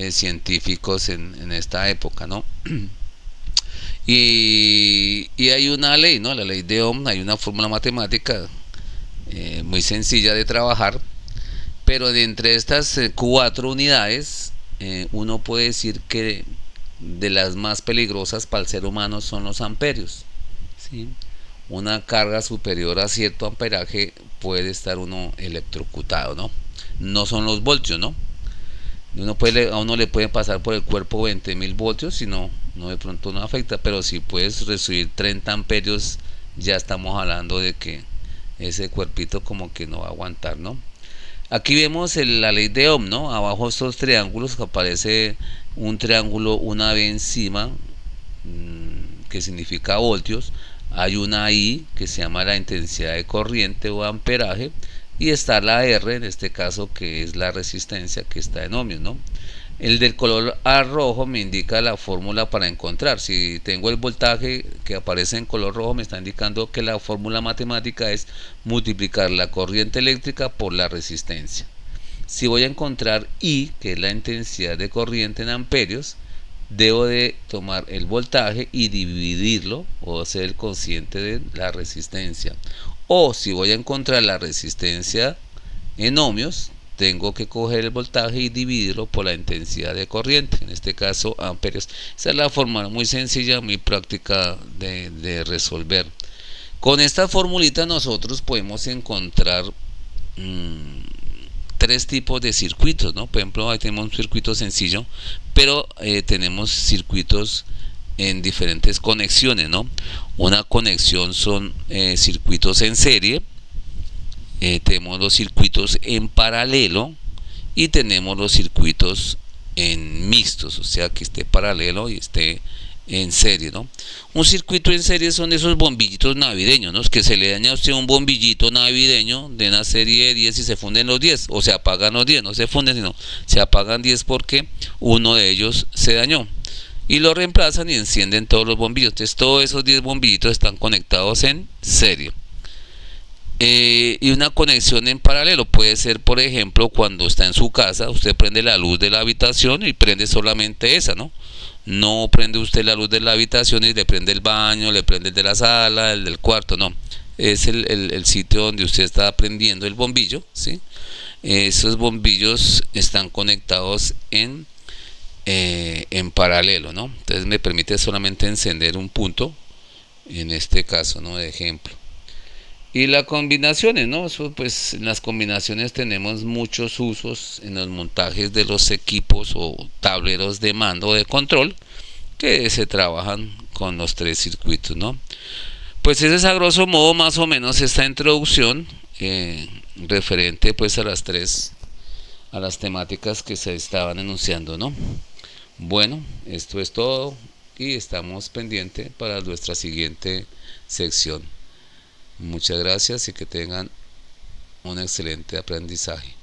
científicos en esta época, ¿no? Y hay una ley, ¿no? La ley de Ohm, hay una fórmula matemática muy sencilla de trabajar, pero de entre estas cuatro unidades, uno puede decir que de las más peligrosas para el ser humano son los amperios, ¿sí? Una carga superior a cierto amperaje puede estar uno electrocutado, ¿no? No son los voltios, ¿no? A uno le puede pasar por el cuerpo 20.000 voltios, si no, de pronto no afecta, pero si puedes recibir 30 amperios, ya estamos hablando de que ese cuerpito como que no va a aguantar, ¿no? Aquí vemos la ley de Ohm, ¿no? Abajo estos triángulos que aparece un triángulo, una B encima, que significa voltios. Hay una I que se llama la intensidad de corriente o amperaje, y está la R, en este caso, que es la resistencia, que está en ohmios, ¿no? El del color A rojo me indica la fórmula para encontrar. Si tengo el voltaje que aparece en color rojo, me está indicando que la fórmula matemática es multiplicar la corriente eléctrica por la resistencia. Si voy a encontrar I, que es la intensidad de corriente en amperios, debo de tomar el voltaje y dividirlo, o ser el cociente de la resistencia. O si voy a encontrar la resistencia en ohmios, tengo que coger el voltaje y dividirlo por la intensidad de corriente, en este caso amperios. Esa es la forma muy sencilla, muy práctica de resolver. Con esta formulita nosotros podemos encontrar tres tipos de circuitos, ¿no? Por ejemplo, ahí tenemos un circuito sencillo, pero tenemos circuitos en diferentes conexiones, ¿no? Una conexión son circuitos en serie, tenemos los circuitos en paralelo y tenemos los circuitos en mixtos, o sea que esté paralelo y esté en serie, ¿no? Un circuito en serie son esos bombillitos navideños, ¿no? Que se le daña a usted un bombillito navideño de una serie de 10 y se funden los 10, o se apagan los 10, no se funden, sino se apagan 10 porque uno de ellos se dañó. Y lo reemplazan y encienden todos los bombillos. Entonces todos esos 10 bombillitos están conectados en serie. Y una conexión en paralelo puede ser, por ejemplo, cuando está en su casa, usted prende la luz de la habitación y prende solamente esa, ¿no? No prende usted la luz de la habitación y le prende el baño, le prende el de la sala, el del cuarto, no. Es el sitio donde usted está prendiendo el bombillo, ¿sí? Esos bombillos están conectados en paralelo, ¿no? Entonces me permite solamente encender un punto, en este caso, ¿no? De ejemplo. Y las combinaciones, ¿no? Eso, pues en las combinaciones tenemos muchos usos en los montajes de los equipos o tableros de mando o de control que se trabajan con los tres circuitos, ¿no? Pues ese es a grosso modo más o menos esta introducción referente pues a las temáticas que se estaban enunciando, ¿no? Bueno, esto es todo y estamos pendientes para nuestra siguiente sección. Muchas gracias y que tengan un excelente aprendizaje.